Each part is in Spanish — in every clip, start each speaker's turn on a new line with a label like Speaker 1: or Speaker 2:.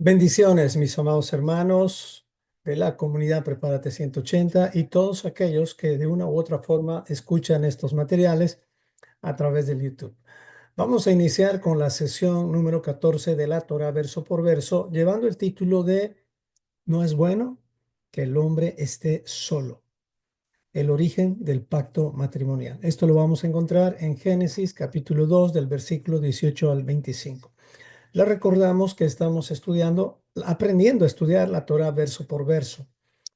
Speaker 1: Bendiciones, mis amados hermanos de la comunidad Prepárate 180 y todos aquellos que de una u otra forma escuchan estos materiales a través del YouTube. Vamos a iniciar con la sesión número 14 de la Torah verso por verso, llevando el título de "No es bueno que el hombre esté solo", el origen del pacto matrimonial. Esto lo vamos a encontrar en Génesis capítulo 2 del versículo 18 al 25. Les recordamos que estamos aprendiendo a estudiar la Torah verso por verso.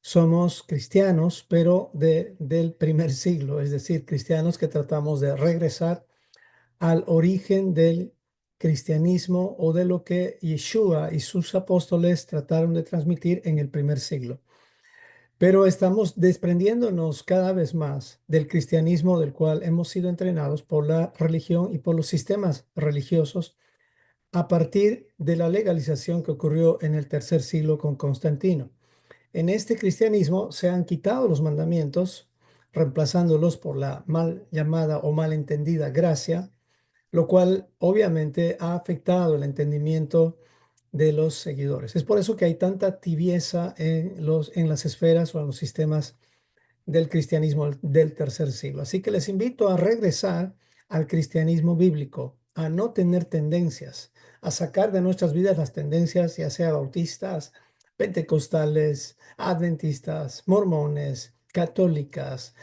Speaker 1: Somos cristianos, pero del primer siglo, es decir, cristianos que tratamos de regresar al origen del cristianismo o de lo que Yeshua y sus apóstoles trataron de transmitir en el primer siglo. Pero estamos desprendiéndonos cada vez más del cristianismo del cual hemos sido entrenados por la religión y por los sistemas religiosos a partir de la legalización que ocurrió en el tercer siglo con Constantino. En este cristianismo se han quitado los mandamientos, reemplazándolos por la mal llamada o mal entendida gracia, lo cual obviamente ha afectado el entendimiento de los seguidores. Es por eso que hay tanta tibieza en las esferas o en los sistemas del cristianismo del tercer siglo. Así que les invito a regresar al cristianismo bíblico, a no tener tendencias, a sacar de nuestras vidas las tendencias, ya sea bautistas, pentecostales, adventistas, mormones, católicas,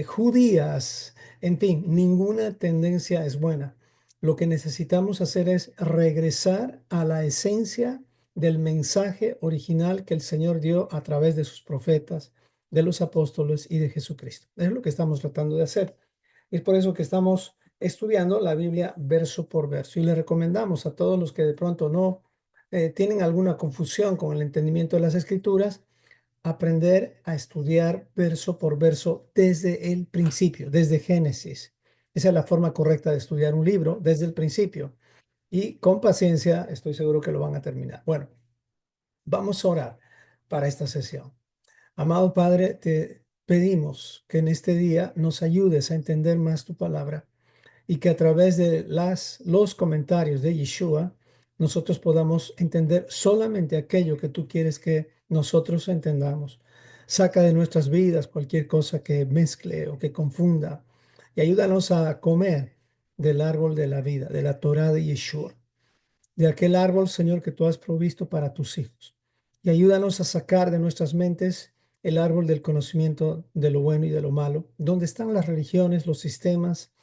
Speaker 1: judías, en fin, ninguna tendencia es buena. Lo que necesitamos hacer es regresar a la esencia del mensaje original que el Señor dio a través de sus profetas, de los apóstoles y de Jesucristo. Es lo que estamos tratando de hacer. Es por eso que estamos estudiando la Biblia verso por verso y le recomendamos a todos los que de pronto no tienen alguna confusión con el entendimiento de las Escrituras, aprender a estudiar verso por verso desde el principio, desde Génesis. Esa es la forma correcta de estudiar un libro, desde el principio. Y con paciencia, estoy seguro que lo van a terminar. Bueno, vamos a orar para esta sesión. Amado Padre, te pedimos que en este día nos ayudes a entender más tu palabra y que a través de los comentarios de Yeshua nosotros podamos entender solamente aquello que tú quieres que nosotros entendamos. Saca de nuestras vidas cualquier cosa que mezcle o que confunda y ayúdanos a comer del árbol de la vida, de la Torah de Yeshua, de aquel árbol, Señor, que tú has provisto para tus hijos. Y ayúdanos a sacar de nuestras mentes el árbol del conocimiento de lo bueno y de lo malo, donde están las religiones, los sistemas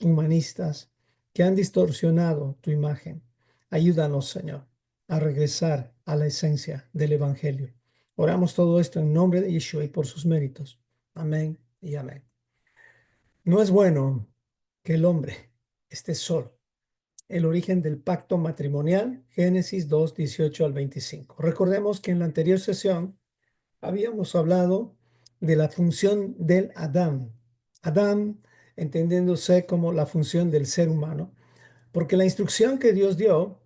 Speaker 1: humanistas que han distorsionado tu imagen. Ayúdanos, Señor, a regresar a la esencia del Evangelio. Oramos todo esto en nombre de Yeshua y por sus méritos. Amén y amén. No es bueno que el hombre esté solo. El origen del pacto matrimonial, Génesis 2, 18 al 25. Recordemos que en la anterior sesión habíamos hablado de la función del Adán. Adán, entendiéndose como la función del ser humano, porque la instrucción que Dios dio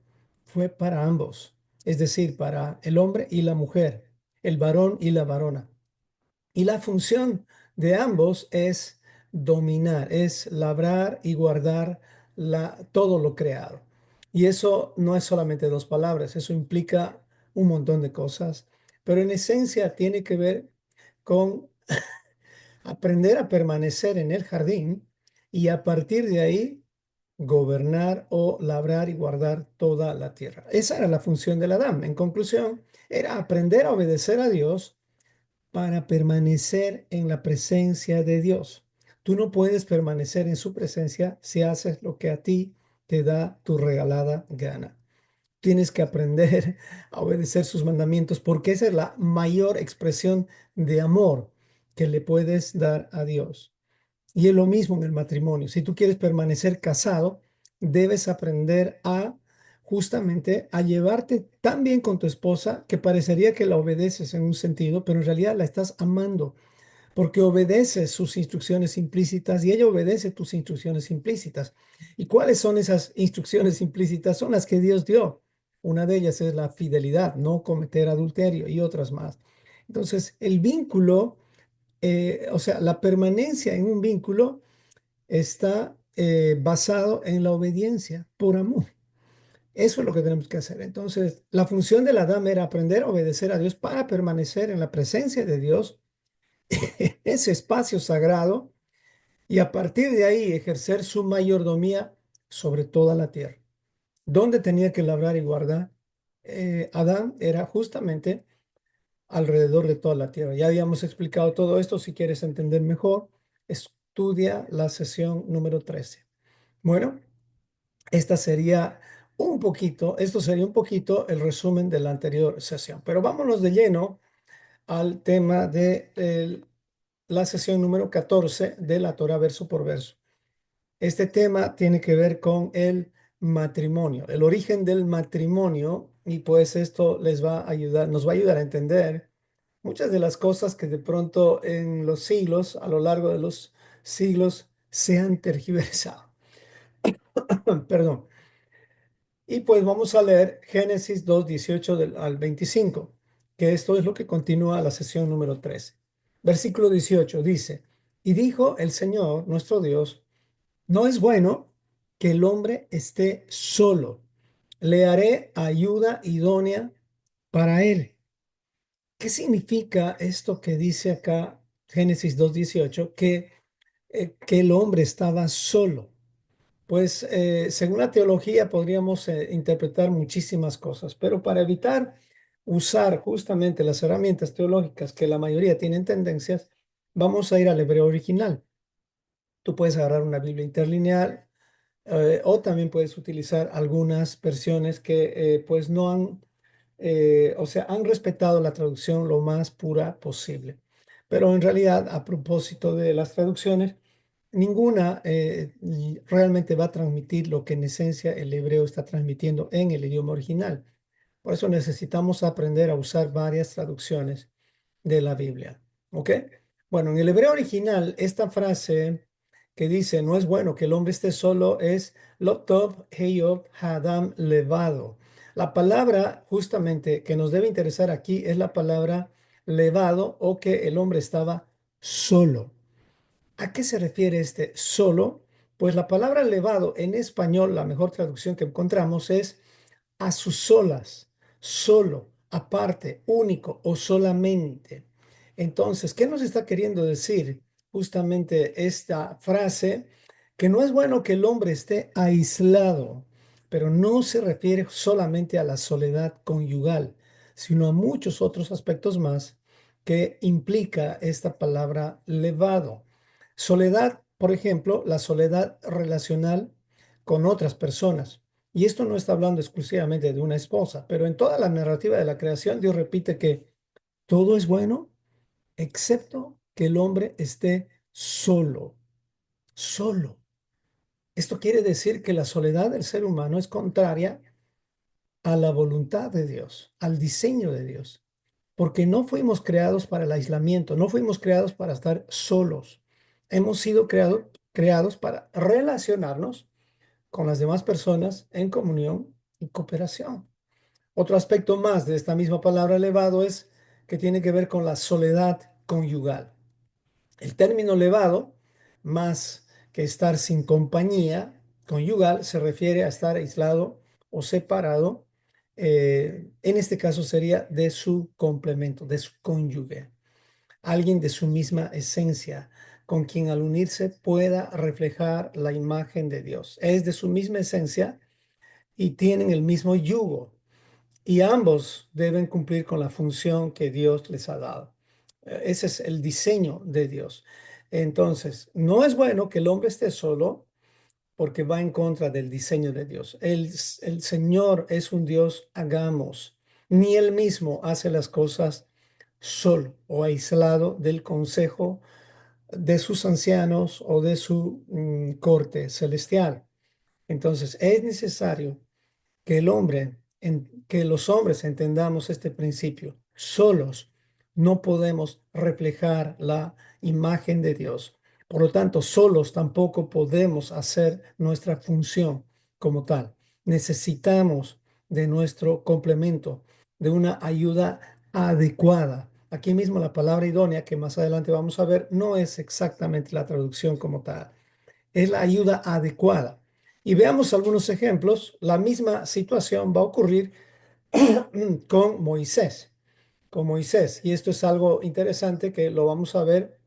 Speaker 1: fue para ambos, es decir, para el hombre y la mujer, el varón y la varona. Y la función de ambos es dominar, es labrar y guardar todo lo creado. Y eso no es solamente dos palabras, eso implica un montón de cosas, pero en esencia tiene que ver con aprender a permanecer en el jardín y a partir de ahí gobernar o labrar y guardar toda la tierra. Esa era la función del Adán. En conclusión, era aprender a obedecer a Dios para permanecer en la presencia de Dios. Tú no puedes permanecer en su presencia si haces lo que a ti te da tu regalada gana. Tienes que aprender a obedecer sus mandamientos porque esa es la mayor expresión de amor que le puedes dar a Dios. Y es lo mismo en el matrimonio. Si tú quieres permanecer casado, debes aprender a justamente a llevarte tan bien con tu esposa que parecería que la obedeces en un sentido, pero en realidad la estás amando porque obedeces sus instrucciones implícitas y ella obedece tus instrucciones implícitas. ¿Y cuáles son esas instrucciones implícitas? Son las que Dios dio. Una de ellas es la fidelidad, no cometer adulterio y otras más. Entonces, el vínculo, o sea, la permanencia en un vínculo está basado en la obediencia por amor. Eso es lo que tenemos que hacer. Entonces, la función del Adán era aprender a obedecer a Dios para permanecer en la presencia de Dios, en ese espacio sagrado, y a partir de ahí ejercer su mayordomía sobre toda la tierra. ¿Dónde tenía que labrar y guardar? Adán era justamente alrededor de toda la tierra. Ya habíamos explicado todo esto. Si quieres entender mejor, estudia la sesión número 13. Bueno, esto sería un poquito el resumen de la anterior sesión. Pero vámonos de lleno al tema de la sesión número 14 de la Torah verso por verso. Este tema tiene que ver con el matrimonio, el origen del matrimonio, y pues esto les va a ayudar, nos va a ayudar a entender muchas de las cosas que de pronto en los siglos, a lo largo de los siglos, se han tergiversado. Perdón. Y pues vamos a leer Génesis 2, 18 al 25, que esto es lo que continúa la sesión número 13. Versículo 18 dice, y dijo el Señor, nuestro Dios, no es bueno que el hombre esté solo. Le haré ayuda idónea para él. ¿Qué significa esto que dice acá Génesis 2:18? Que el hombre estaba solo. Pues según la teología podríamos interpretar muchísimas cosas, pero para evitar usar justamente las herramientas teológicas que la mayoría tienen tendencias, vamos a ir al hebreo original. Tú puedes agarrar una Biblia interlineal, o también puedes utilizar algunas versiones que pues no han, o sea, han respetado la traducción lo más pura posible. Pero en realidad, a propósito de las traducciones, ninguna realmente va a transmitir lo que en esencia el hebreo está transmitiendo en el idioma original. Por eso necesitamos aprender a usar varias traducciones de la Biblia. ¿Ok? Bueno, en el hebreo original, esta frase que dice, no es bueno que el hombre esté solo, es Lo tov heyob hadam levado. La palabra justamente que nos debe interesar aquí es la palabra levado, o que el hombre estaba solo. ¿A qué se refiere este solo? Pues la palabra levado en español, la mejor traducción que encontramos es a sus solas, solo, aparte, único o solamente. Entonces, ¿qué nos está queriendo decir justamente esta frase? Que no es bueno que el hombre esté aislado, pero no se refiere solamente a la soledad conyugal, sino a muchos otros aspectos más que implica esta palabra levado. Soledad, por ejemplo, la soledad relacional con otras personas. Y esto no está hablando exclusivamente de una esposa, pero en toda la narrativa de la creación, Dios repite que todo es bueno excepto que el hombre esté solo, solo. Esto quiere decir que la soledad del ser humano es contraria a la voluntad de Dios, al diseño de Dios, porque no fuimos creados para el aislamiento, no fuimos creados para estar solos. Hemos sido creados para relacionarnos con las demás personas en comunión y cooperación. Otro aspecto más de esta misma palabra elevado es que tiene que ver con la soledad conyugal. El término elevado, más que estar sin compañía conyugal, se refiere a estar aislado o separado. En este caso sería de su complemento, de su cónyuge, alguien de su misma esencia, con quien al unirse pueda reflejar la imagen de Dios. Es de su misma esencia y tienen el mismo yugo, y ambos deben cumplir con la función que Dios les ha dado. Ese es el diseño de Dios. Entonces, no es bueno que el hombre esté solo porque va en contra del diseño de Dios. El Señor es un Dios hagamos. Ni él mismo hace las cosas solo o aislado del consejo de sus ancianos o de su corte celestial. Entonces, es necesario que que los hombres entendamos este principio. Solos no podemos reflejar la imagen de Dios. Por lo tanto, solos tampoco podemos hacer nuestra función como tal. Necesitamos de nuestro complemento, de una ayuda adecuada. Aquí mismo la palabra idónea, que más adelante vamos a ver, no es exactamente la traducción como tal. Es la ayuda adecuada. Y veamos algunos ejemplos. La misma situación va a ocurrir con Moisés, con Moisés. Y esto es algo interesante que lo vamos a ver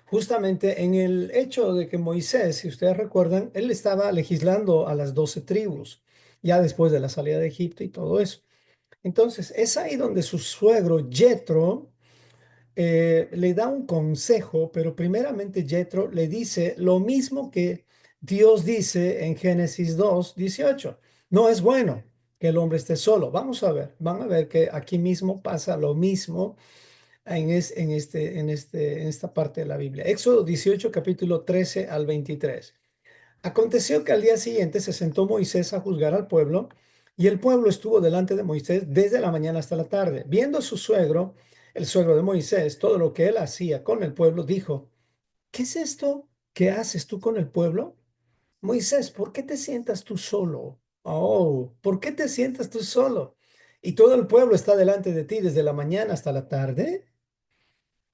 Speaker 1: justamente en el hecho de que Moisés, si ustedes recuerdan, él estaba legislando a las 12 tribus, ya después de la salida de Egipto y todo eso. Entonces, es ahí donde su suegro Jetro le da un consejo, pero primeramente Jetro le dice lo mismo que Dios dice en Génesis 2:18. No es bueno que el hombre esté solo. Vamos a ver, van a ver que aquí mismo pasa lo mismo en esta parte de la Biblia. Éxodo 18, capítulo 13 al 23. Aconteció que al día siguiente se sentó Moisés a juzgar al pueblo, y el pueblo estuvo delante de Moisés desde la mañana hasta la tarde. Viendo su suegro, el suegro de Moisés, todo lo que él hacía con el pueblo, dijo: ¿Qué es esto que haces tú con el pueblo? Moisés, ¿por qué te sientas tú solo? Oh, ¿por qué te sientas tú solo? Y todo el pueblo está delante de ti desde la mañana hasta la tarde.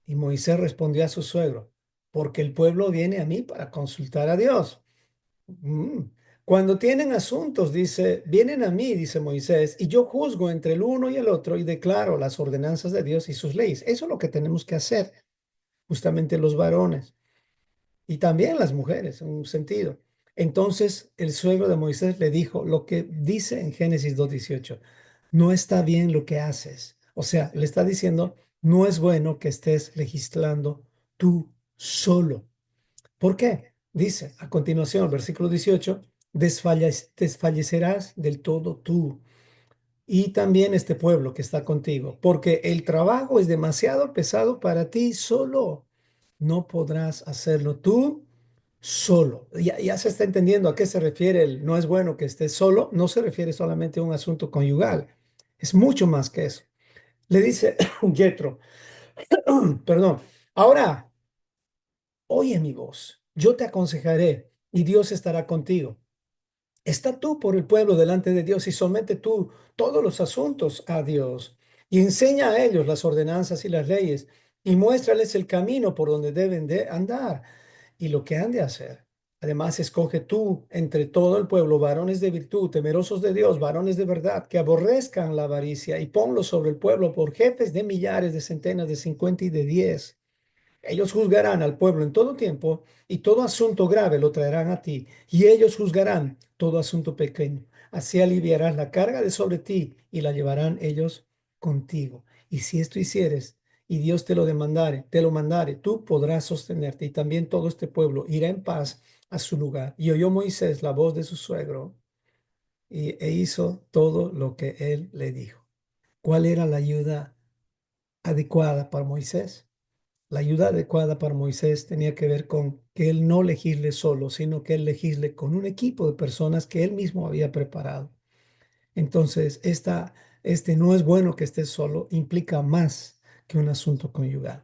Speaker 1: Y Moisés respondió a su suegro: porque el pueblo viene a mí para consultar a Dios. Mm. Cuando tienen asuntos, dice, vienen a mí, dice Moisés, y yo juzgo entre el uno y el otro y declaro las ordenanzas de Dios y sus leyes. Eso es lo que tenemos que hacer, justamente los varones y también las mujeres, en un sentido. Entonces el suegro de Moisés le dijo lo que dice en Génesis 2:18: no está bien lo que haces. O sea, le está diciendo, no es bueno que estés legislando tú solo. ¿Por qué? Dice a continuación, el versículo 18: desfallecerás del todo tú y también este pueblo que está contigo, porque el trabajo es demasiado pesado para ti solo. No podrás hacerlo tú solo. Ya se está entendiendo a qué se refiere el no es bueno que estés solo. No se refiere solamente a un asunto conyugal. Es mucho más que eso. Le dice Jetro, perdón, ahora oye mi voz, yo te aconsejaré y Dios estará contigo. Está tú por el pueblo delante de Dios y somete tú todos los asuntos a Dios y enseña a ellos las ordenanzas y las leyes y muéstrales el camino por donde deben de andar y lo que han de hacer. Además, escoge tú entre todo el pueblo varones de virtud, temerosos de Dios, varones de verdad, que aborrezcan la avaricia, y ponlos sobre el pueblo por jefes de millares, de centenas, de 50 y de 10. Ellos juzgarán al pueblo en todo tiempo, y todo asunto grave lo traerán a ti, y ellos juzgarán todo asunto pequeño. Así aliviarás la carga de sobre ti y la llevarán ellos contigo. Y si esto hicieres y Dios te lo demandare, te lo mandare, tú podrás sostenerte, y también todo este pueblo irá en paz a su lugar. Y oyó Moisés la voz de su suegro e hizo todo lo que él le dijo. ¿Cuál era la ayuda adecuada para Moisés? La ayuda adecuada para Moisés tenía que ver con que él no legisle solo, sino que él legisle con un equipo de personas que él mismo había preparado. Entonces, este no es bueno que estés solo implica más que un asunto conyugal.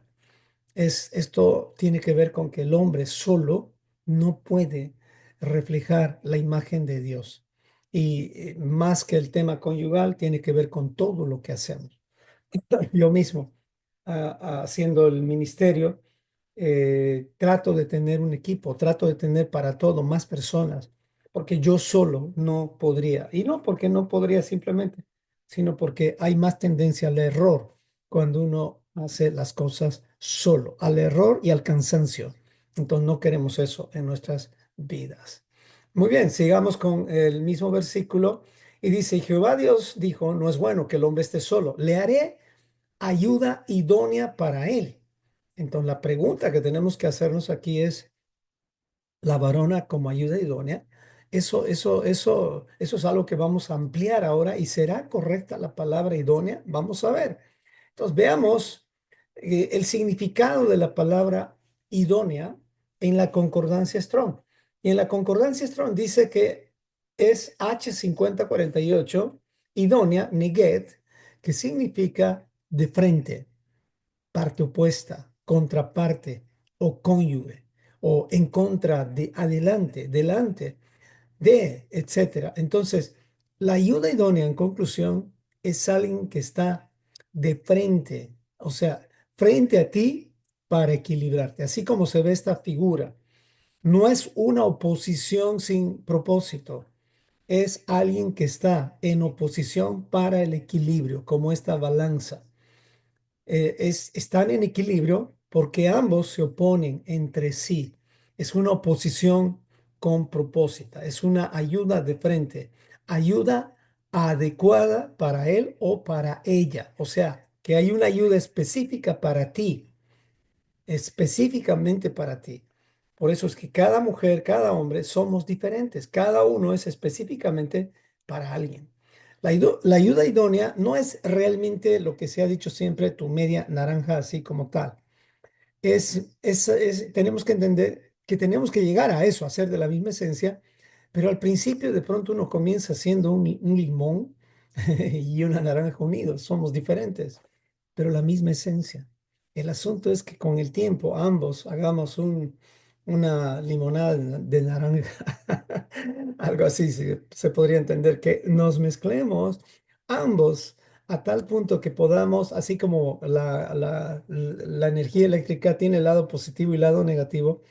Speaker 1: Esto tiene que ver con que el hombre solo no puede reflejar la imagen de Dios. Y más que el tema conyugal, tiene que ver con todo lo que hacemos. Yo mismo, haciendo el ministerio, trato de tener un equipo, trato de tener para todo más personas, porque yo solo no podría. Y no porque no podría simplemente, sino porque hay más tendencia al error cuando uno hace las cosas solo, al error y al cansancio. Entonces no queremos eso en nuestras vidas. Muy bien, sigamos con el mismo versículo. Y dice, Jehová Dios dijo, no es bueno que el hombre esté solo, le haré ayuda idónea para él. Entonces, la pregunta que tenemos que hacernos aquí es, ¿la varona como ayuda idónea? Eso es algo que vamos a ampliar ahora. ¿Y será correcta la palabra idónea? Vamos a ver. Entonces, veamos el significado de la palabra idónea en la concordancia Strong. Y en la concordancia Strong dice que es H5048, idónea, neget, que significa de frente, parte opuesta, contraparte o cónyuge, o en contra de, adelante, delante de, etcétera. Entonces, la ayuda idónea, en conclusión, es alguien que está de frente, o sea, frente a ti para equilibrarte, así como se ve esta figura. No es una oposición sin propósito, es alguien que está en oposición para el equilibrio, como esta balanza. Están en equilibrio porque ambos se oponen entre sí. Es una oposición con propósito, es una ayuda de frente, ayuda adecuada para él o para ella. O sea, que hay una ayuda específica para ti, específicamente para ti. Por eso es que cada mujer, cada hombre somos diferentes, cada uno es específicamente para alguien. La ayuda idónea no es realmente lo que se ha dicho siempre, tu media naranja así como tal. Tenemos que entender que tenemos que llegar a eso, a ser de la misma esencia, pero al principio de pronto uno comienza siendo un limón y una naranja unidos, somos diferentes, pero la misma esencia. El asunto es que con el tiempo ambos hagamos una limonada de naranja, algo así se podría entender, que nos mezclemos ambos a tal punto que podamos, así como la energía eléctrica tiene el lado positivo y el lado negativo,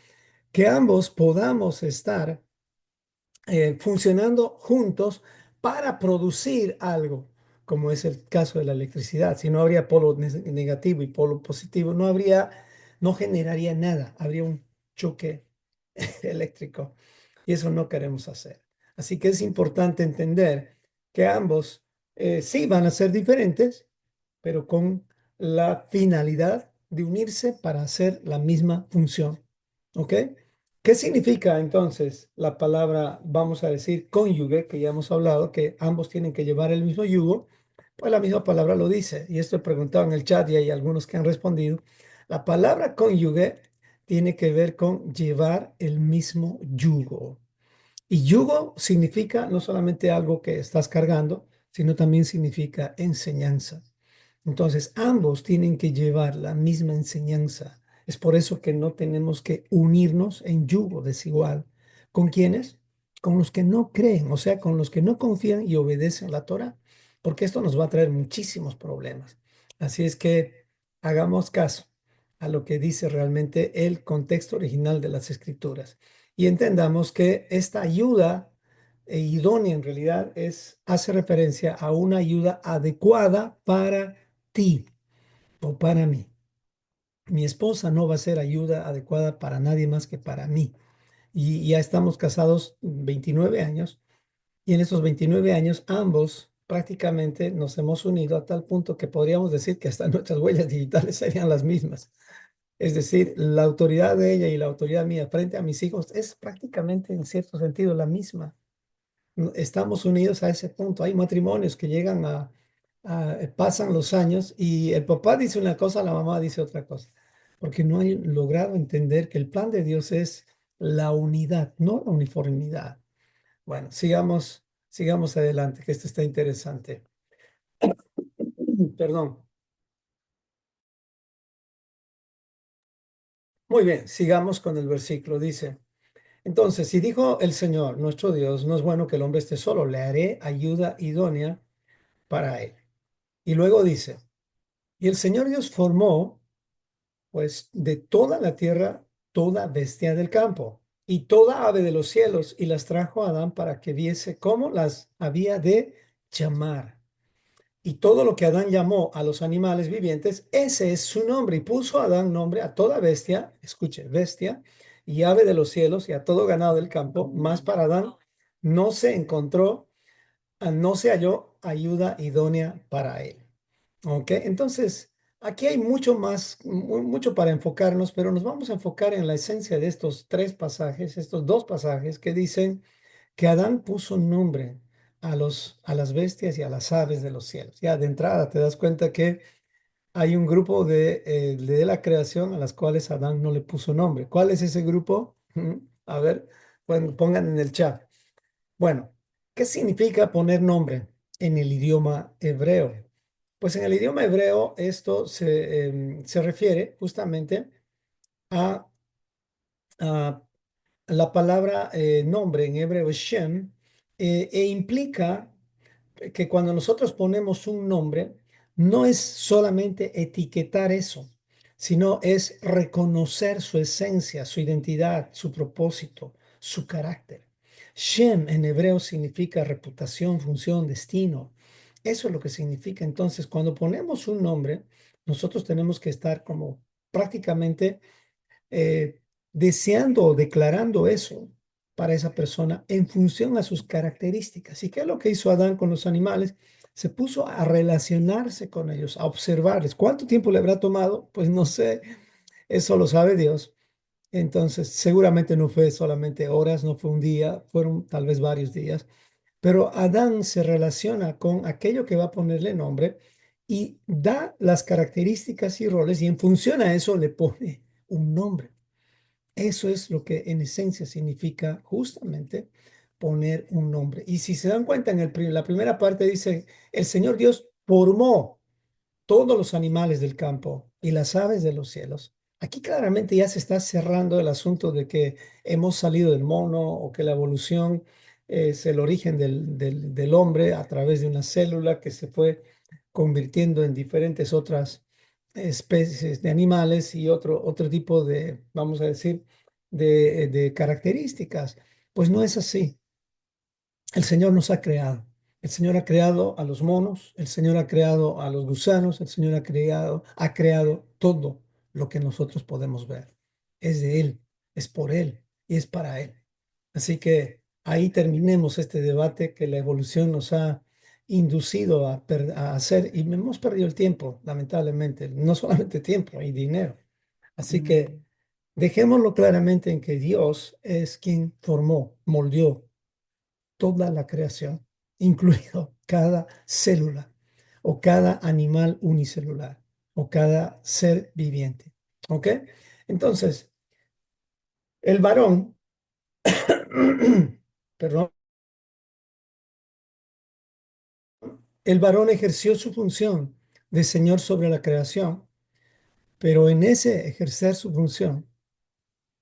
Speaker 1: que ambos podamos estar funcionando juntos para producir algo, como es el caso de la electricidad. Si no habría polo negativo y polo positivo, no generaría nada, habría un choque eléctrico y eso no queremos hacer. Así que es importante entender que ambos sí van a ser diferentes, pero con la finalidad de unirse para hacer la misma función. ¿Ok? ¿Qué significa entonces la palabra, vamos a decir, cónyuge, que ya hemos hablado, que ambos tienen que llevar el mismo yugo? Pues la misma palabra lo dice, y esto he preguntado en el chat y hay algunos que han respondido. La palabra cónyuge tiene que ver con llevar el mismo yugo. Y yugo significa no solamente algo que estás cargando, sino también significa enseñanza. Entonces, ambos tienen que llevar la misma enseñanza. Es por eso que no tenemos que unirnos en yugo desigual. ¿Con quiénes? Con los que no creen, o sea, con los que no confían y obedecen la Torah, porque esto nos va a traer muchísimos problemas. Así es que hagamos caso a lo que dice realmente el contexto original de las Escrituras y entendamos que esta ayuda idónea en realidad hace referencia a una ayuda adecuada para ti o para mí. Mi esposa no va a ser ayuda adecuada para nadie más que para mí. Y ya estamos casados 29 años y en estos 29 años ambos prácticamente nos hemos unido a tal punto que podríamos decir que hasta nuestras huellas digitales serían las mismas. Es decir, la autoridad de ella y la autoridad mía frente a mis hijos es prácticamente en cierto sentido la misma. Estamos unidos a ese punto. Hay matrimonios que llegan pasan los años y el papá dice una cosa, la mamá dice otra cosa, porque no han logrado entender que el plan de Dios es la unidad, no la uniformidad. Bueno, sigamos adelante, que esto está interesante. Perdón. Muy bien, sigamos con el versículo. Dice, entonces, si dijo el Señor, nuestro Dios, no es bueno que el hombre esté solo, le haré ayuda idónea para él. Y luego dice, y el Señor Dios formó, pues, de toda la tierra, toda bestia del campo y toda ave de los cielos, y las trajo a Adán para que viese cómo las había de llamar. Y todo lo que Adán llamó a los animales vivientes, ese es su nombre. Y puso Adán nombre a toda bestia, escuche, bestia, y ave de los cielos, y a todo ganado del campo. Más para Adán no se encontró, no se halló ayuda idónea para él. Ok, entonces aquí hay mucho más, mucho para enfocarnos, pero nos vamos a enfocar en la esencia de estos tres pasajes, estos dos pasajes que dicen que Adán puso nombre a las bestias y a las aves de los cielos. Ya de entrada te das cuenta que hay un grupo de la creación a las cuales Adán no le puso nombre. ¿Cuál es ese grupo? A ver, bueno, pongan en el chat. Bueno, ¿qué significa poner nombre en el idioma hebreo? Pues en el idioma hebreo esto se refiere justamente a, a la palabra nombre en hebreo es Shem e implica que cuando nosotros ponemos un nombre, no es solamente etiquetar eso, sino es reconocer su esencia, su identidad, su propósito, su carácter. Shem en hebreo significa reputación, función, destino. Eso es lo que significa. Entonces, cuando ponemos un nombre, nosotros tenemos que estar como prácticamente deseando o declarando eso para esa persona en función a sus características. ¿Y qué es lo que hizo Adán con los animales? Se puso a relacionarse con ellos, a observarles. ¿Cuánto tiempo le habrá tomado? Pues no sé, eso lo sabe Dios. Entonces, seguramente no fue solamente horas, no fue un día, fueron tal vez varios días, pero Adán se relaciona con aquello que va a ponerle nombre y da las características y roles y en función a eso le pone un nombre. Eso es lo que en esencia significa justamente poner un nombre. Y si se dan cuenta, la primera parte dice, el Señor Dios formó todos los animales del campo y las aves de los cielos. Aquí claramente ya se está cerrando el asunto de que hemos salido del mono o que la evolución es el origen del hombre a través de una célula que se fue convirtiendo en diferentes otras especies de animales y otro tipo de, vamos a decir, de características. Pues no es así. El Señor nos ha creado. El Señor ha creado a los monos, el Señor ha creado a los gusanos, el Señor ha creado todo lo que nosotros podemos ver. Es de Él, es por Él y es para Él. Así que ahí terminemos este debate que la evolución nos ha inducido a hacer y hemos perdido el tiempo, lamentablemente. No solamente tiempo y dinero. Así que dejémoslo claramente en que Dios es quien formó, moldeó toda la creación, incluido cada célula o cada animal unicelular o cada ser viviente. ¿Ok? Entonces, el varón, perdón, el varón ejerció su función de Señor sobre la creación, pero en ese ejercer su función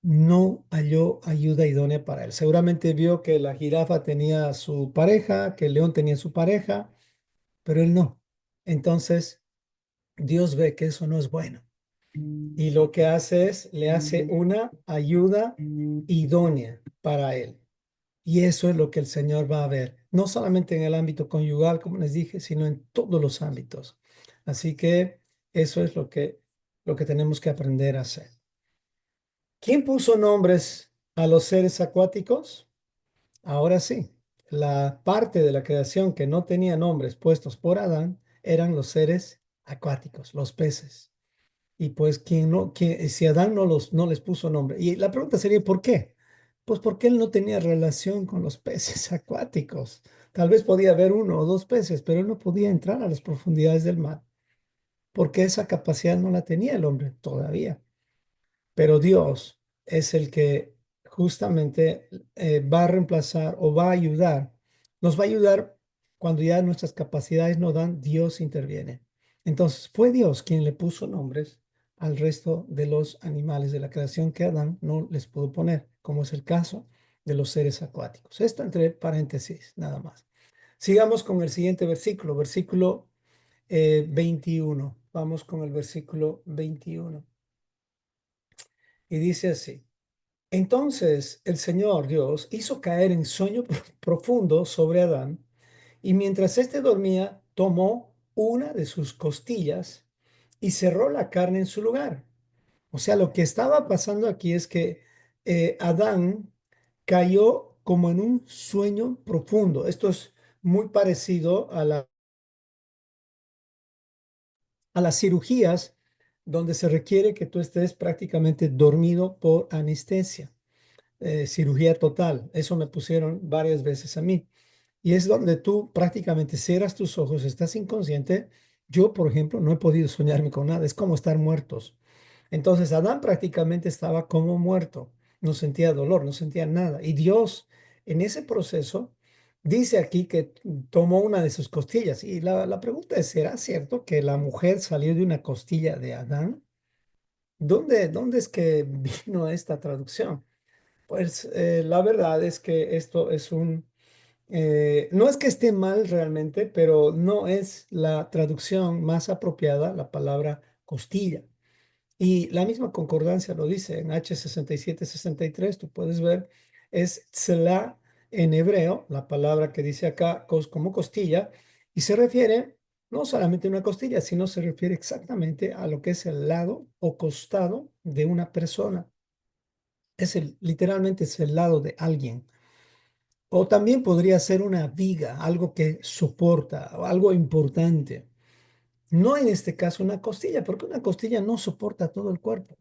Speaker 1: no halló ayuda idónea para él. Seguramente vio que la jirafa tenía su pareja, que el león tenía su pareja, pero él no. Entonces, Dios ve que eso no es bueno y lo que hace es, le hace una ayuda idónea para él. Y eso es lo que el Señor va a ver, no solamente en el ámbito conyugal, como les dije, sino en todos los ámbitos. Así que eso es lo que tenemos que aprender a hacer. ¿Quién puso nombres a los seres acuáticos? Ahora sí, la parte de la creación que no tenía nombres puestos por Adán eran los seres acuáticos, los peces. Y pues si Adán no les puso nombre. Y la pregunta sería, ¿por qué? Pues porque él no tenía relación con los peces acuáticos. Tal vez podía haber uno o dos peces, pero él no podía entrar a las profundidades del mar, porque esa capacidad no la tenía el hombre todavía. Pero Dios es el que justamente va a reemplazar o va a ayudar. Nos va a ayudar cuando ya nuestras capacidades no dan, Dios interviene. Entonces fue Dios quien le puso nombres al resto de los animales de la creación que Adán no les pudo poner, como es el caso de los seres acuáticos. Esto entre paréntesis, nada más. Sigamos con el siguiente versículo, versículo 21. Vamos con el versículo 21. Y dice así. Entonces el Señor Dios hizo caer en sueño profundo sobre Adán, y mientras éste dormía, tomó una de sus costillas y cerró la carne en su lugar. O sea, lo que estaba pasando aquí es que Adán cayó como en un sueño profundo. Esto es muy parecido a las cirugías donde se requiere que tú estés prácticamente dormido por anestesia. Cirugía total. Eso me pusieron varias veces a mí. Y es donde tú prácticamente cierras tus ojos, estás inconsciente. Yo, por ejemplo, no he podido soñarme con nada. Es como estar muertos. Entonces, Adán prácticamente estaba como muerto. No sentía dolor, no sentía nada. Y Dios, en ese proceso, dice aquí que tomó una de sus costillas. Y la pregunta es, ¿será cierto que la mujer salió de una costilla de Adán? ¿Dónde es que vino esta traducción? Pues la verdad es que esto es no es que esté mal realmente, pero no es la traducción más apropiada, la palabra costilla. Y la misma concordancia lo dice en H6763, tú puedes ver, es tzla en hebreo, la palabra que dice acá como costilla, y se refiere no solamente a una costilla, sino se refiere exactamente a lo que es el lado o costado de una persona. Literalmente es el lado de alguien. O también podría ser una viga, algo que soporta, o algo importante. No en este caso una costilla, porque una costilla no soporta todo el cuerpo.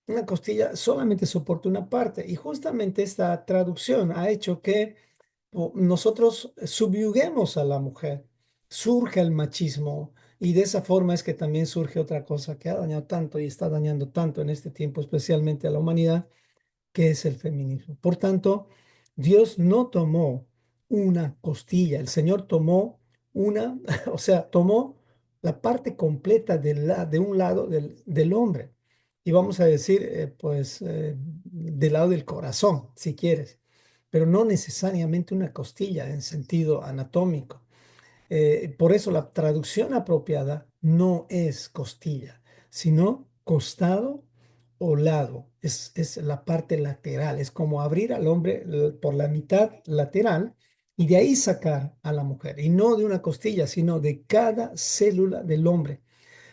Speaker 1: Una costilla solamente soporta una parte. Y justamente esta traducción ha hecho que nosotros subyuguemos a la mujer. Surge el machismo. Y de esa forma es que también surge otra cosa que ha dañado tanto y está dañando tanto en este tiempo, especialmente a la humanidad, que es el feminismo. Por tanto, Dios no tomó una costilla, el Señor tomó una, o sea, tomó la parte completa de un lado del hombre. Y vamos a decir, del lado del corazón, si quieres, pero no necesariamente una costilla en sentido anatómico. Por eso la traducción apropiada no es costilla, sino costado o lado. Es la parte lateral. Es como abrir al hombre por la mitad lateral y de ahí sacar a la mujer. Y no de una costilla, sino de cada célula del hombre.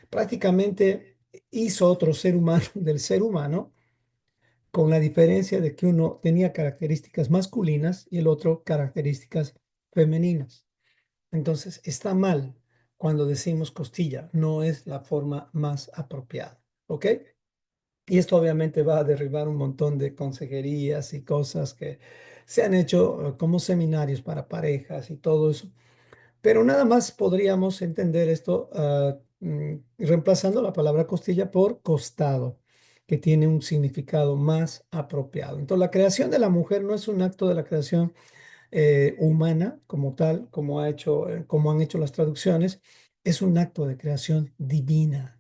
Speaker 1: Prácticamente hizo otro ser humano del ser humano, con la diferencia de que uno tenía características masculinas y el otro características femeninas. Entonces, está mal cuando decimos costilla, no es la forma más apropiada, ¿ok? Y esto obviamente va a derribar un montón de consejerías y cosas que se han hecho como seminarios para parejas y todo eso. Pero nada más podríamos entender esto reemplazando la palabra costilla por costado, que tiene un significado más apropiado. Entonces, la creación de la mujer no es un acto de la creación humana como tal, como han hecho las traducciones, es un acto de creación divina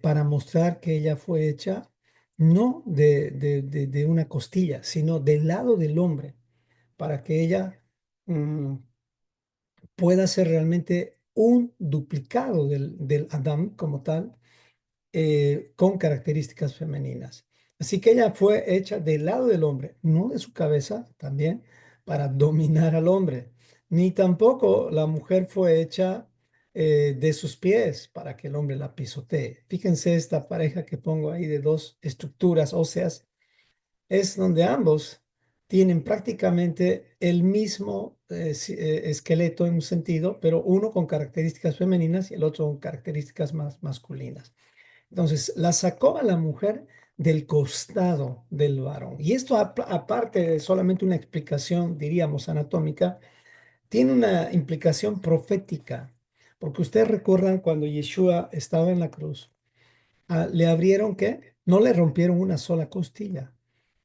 Speaker 1: para mostrar que ella fue hecha no de una costilla, sino del lado del hombre, para que ella mm, pueda ser realmente un duplicado del Adán como tal con características femeninas. Así que ella fue hecha del lado del hombre, no de su cabeza también, para dominar al hombre. Ni tampoco la mujer fue hecha de sus pies para que el hombre la pisotee. Fíjense esta pareja que pongo ahí de dos estructuras óseas, es donde ambos tienen prácticamente el mismo esqueleto en un sentido, pero uno con características femeninas y el otro con características más masculinas. Entonces, la sacó a la mujer del costado del varón. Y esto, aparte de solamente una explicación, diríamos, anatómica, tiene una implicación profética. Porque ustedes recuerdan cuando Yeshua estaba en la cruz, le abrieron ¿qué? No le rompieron una sola costilla,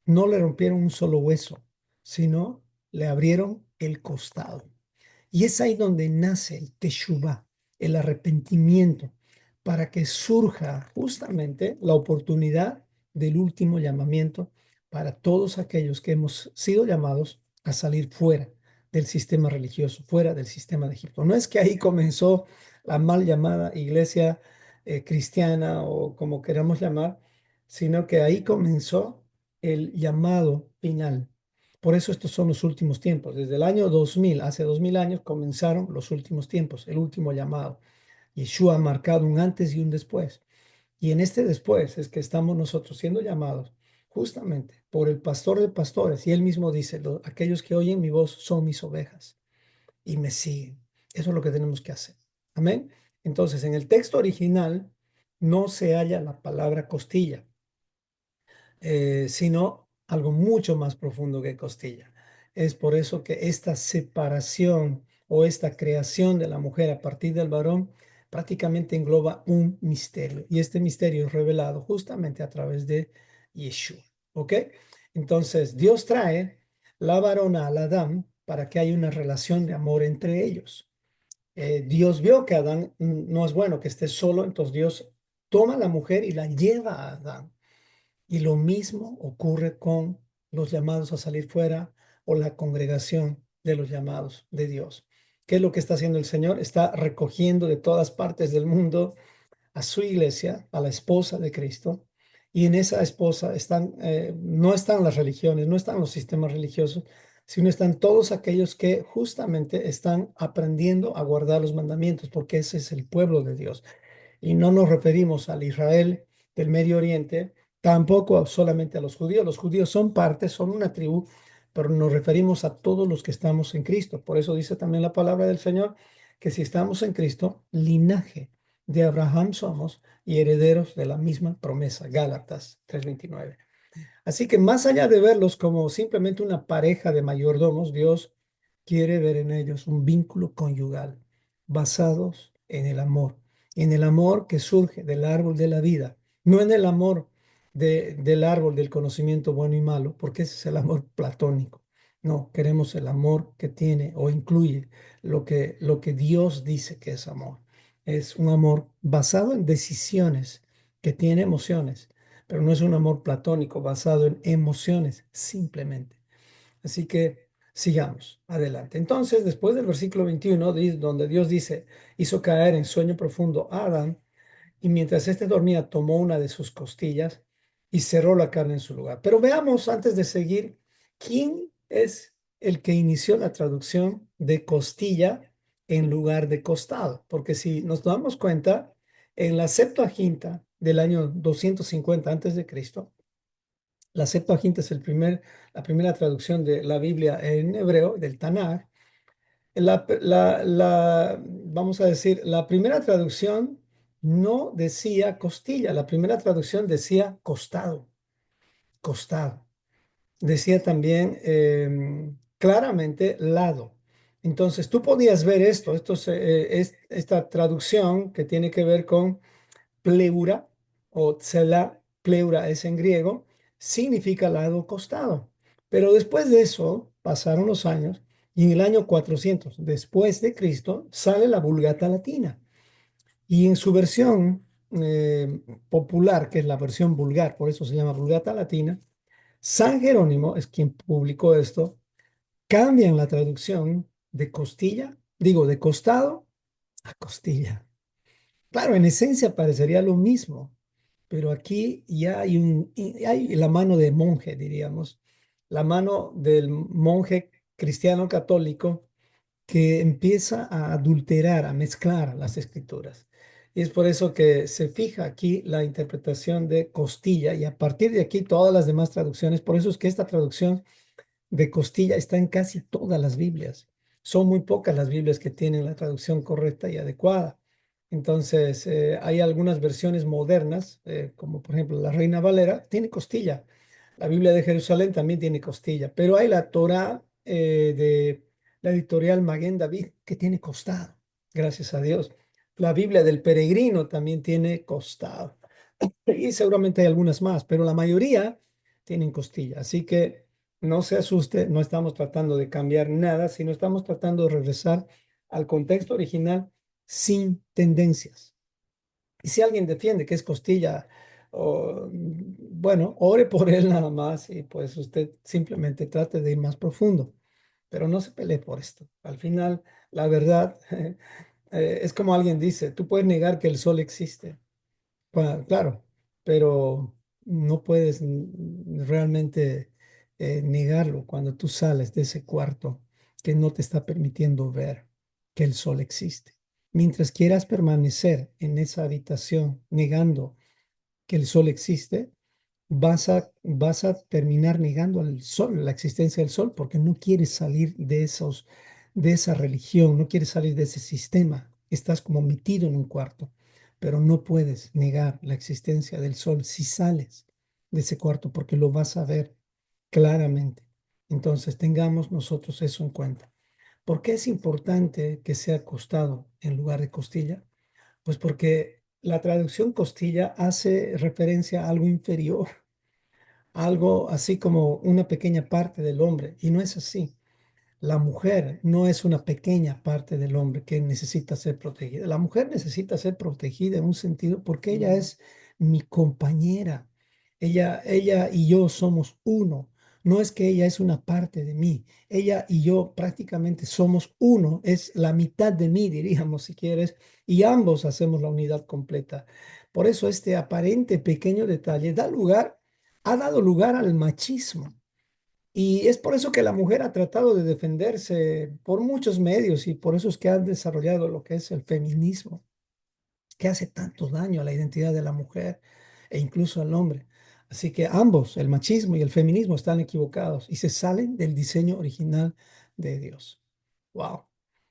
Speaker 1: no le rompieron un solo hueso, sino le abrieron el costado. Y es ahí donde nace el teshuvá, el arrepentimiento, para que surja justamente la oportunidad del último llamamiento para todos aquellos que hemos sido llamados a salir fuera del sistema religioso, fuera del sistema de Egipto. No es que ahí comenzó la mal llamada iglesia cristiana o como queramos llamar, sino que ahí comenzó el llamado final. Por eso estos son los últimos tiempos. Desde el año 2000, hace 2000 años, comenzaron los últimos tiempos, el último llamado. Yeshua ha marcado un antes y un después. Y en este después es que estamos nosotros siendo llamados justamente por el pastor de pastores. Y él mismo dice, aquellos que oyen mi voz son mis ovejas y me siguen. Eso es lo que tenemos que hacer. Amén. Entonces, en el texto original no se halla la palabra costilla, sino algo mucho más profundo que costilla. Es por eso que esta separación o esta creación de la mujer a partir del varón prácticamente engloba un misterio. Y este misterio es revelado justamente a través de Yeshua. ¿Ok? Entonces, Dios trae la varona al Adán para que haya una relación de amor entre ellos. Dios vio que Adán no es bueno que esté solo, entonces Dios toma a la mujer y la lleva a Adán. Y lo mismo ocurre con los llamados a salir fuera o la congregación de los llamados de Dios. ¿Qué es lo que está haciendo el Señor? Está recogiendo de todas partes del mundo a su iglesia, a la esposa de Cristo, y en esa esposa no están las religiones, no están los sistemas religiosos, sino están todos aquellos que justamente están aprendiendo a guardar los mandamientos, porque ese es el pueblo de Dios. Y no nos referimos al Israel del Medio Oriente, tampoco solamente a los judíos. Los judíos son parte, son una tribu, pero nos referimos a todos los que estamos en Cristo. Por eso dice también la palabra del Señor que si estamos en Cristo, linaje de Abraham somos y herederos de la misma promesa. Gálatas 3:29. Así que más allá de verlos como simplemente una pareja de mayordomos, Dios quiere ver en ellos un vínculo conyugal basados en el amor que surge del árbol de la vida, no en el amor del árbol del conocimiento bueno y malo, porque ese es el amor platónico. No, queremos el amor que tiene o incluye lo que Dios dice que es amor. Es un amor basado en decisiones, que tiene emociones, pero no es un amor platónico basado en emociones, simplemente. Así que sigamos adelante. Entonces, después del versículo 21, donde Dios dice, hizo caer en sueño profundo a Adán, y mientras éste dormía, tomó una de sus costillas y cerró la carne en su lugar. Pero veamos, antes de seguir, quién es el que inició la traducción de costilla en lugar de costado. Porque si nos damos cuenta, en la Septuaginta del año 250 antes de Cristo, la Septuaginta es la primera traducción de la Biblia en hebreo, del Tanaj. Vamos a decir, la primera traducción no decía costilla, la primera traducción decía costado, costado. Decía también claramente lado. Entonces, tú podías ver esta traducción que tiene que ver con pleura o tsela, pleura es en griego, significa lado costado. Pero después de eso, pasaron los años y en el año 400 después de Cristo sale la Vulgata Latina. Y en su versión popular, que es la versión vulgar, por eso se llama Vulgata Latina, San Jerónimo es quien publicó esto, cambian la traducción de costilla, digo, de costado a costilla. Claro, en esencia parecería lo mismo, pero aquí ya hay la mano de monje, diríamos, la mano del monje cristiano católico que empieza a adulterar, a mezclar las escrituras. Y es por eso que se fija aquí la interpretación de costilla y a partir de aquí todas las demás traducciones. Por eso es que esta traducción de costilla está en casi todas las Biblias. Son muy pocas las Biblias que tienen la traducción correcta y adecuada. Entonces, hay algunas versiones modernas, como por ejemplo la Reina Valera, tiene costilla. La Biblia de Jerusalén también tiene costilla, pero hay la Torá de la editorial Maguen David que tiene costado, gracias a Dios. La Biblia del Peregrino también tiene costado. Y seguramente hay algunas más, pero la mayoría tienen costilla. Así que no se asuste, no estamos tratando de cambiar nada, sino estamos tratando de regresar al contexto original sin tendencias. Y si alguien defiende que es costilla, bueno, ore por él nada más y pues usted simplemente trate de ir más profundo, pero no se pelee por esto. Al final, la verdad es como alguien dice, tú puedes negar que el sol existe. Claro, pero no puedes realmente negarlo cuando tú sales de ese cuarto que no te está permitiendo ver que el sol existe. Mientras quieras permanecer en esa habitación negando que el sol existe, vas a terminar negando al sol, la existencia del sol, porque no quieres salir de esa religión, no quieres salir de ese sistema. Estás como metido en un cuarto, pero no puedes negar la existencia del sol si sales de ese cuarto, porque lo vas a ver claramente. Entonces, tengamos nosotros eso en cuenta. ¿Por qué es importante que sea costado en lugar de costilla? Pues porque la traducción costilla hace referencia a algo inferior, algo así como una pequeña parte del hombre, y no es así. La mujer no es una pequeña parte del hombre que necesita ser protegida. La mujer necesita ser protegida en un sentido porque ella es mi compañera. Ella y yo somos uno. No es que ella es una parte de mí. Ella y yo prácticamente somos uno. Es la mitad de mí, diríamos, si quieres. Y ambos hacemos la unidad completa. Por eso este aparente pequeño detalle ha dado lugar al machismo. Y es por eso que la mujer ha tratado de defenderse por muchos medios y por eso es que ha desarrollado lo que es el feminismo, que hace tanto daño a la identidad de la mujer e incluso al hombre. Así que ambos, el machismo y el feminismo, están equivocados y se salen del diseño original de Dios. Wow.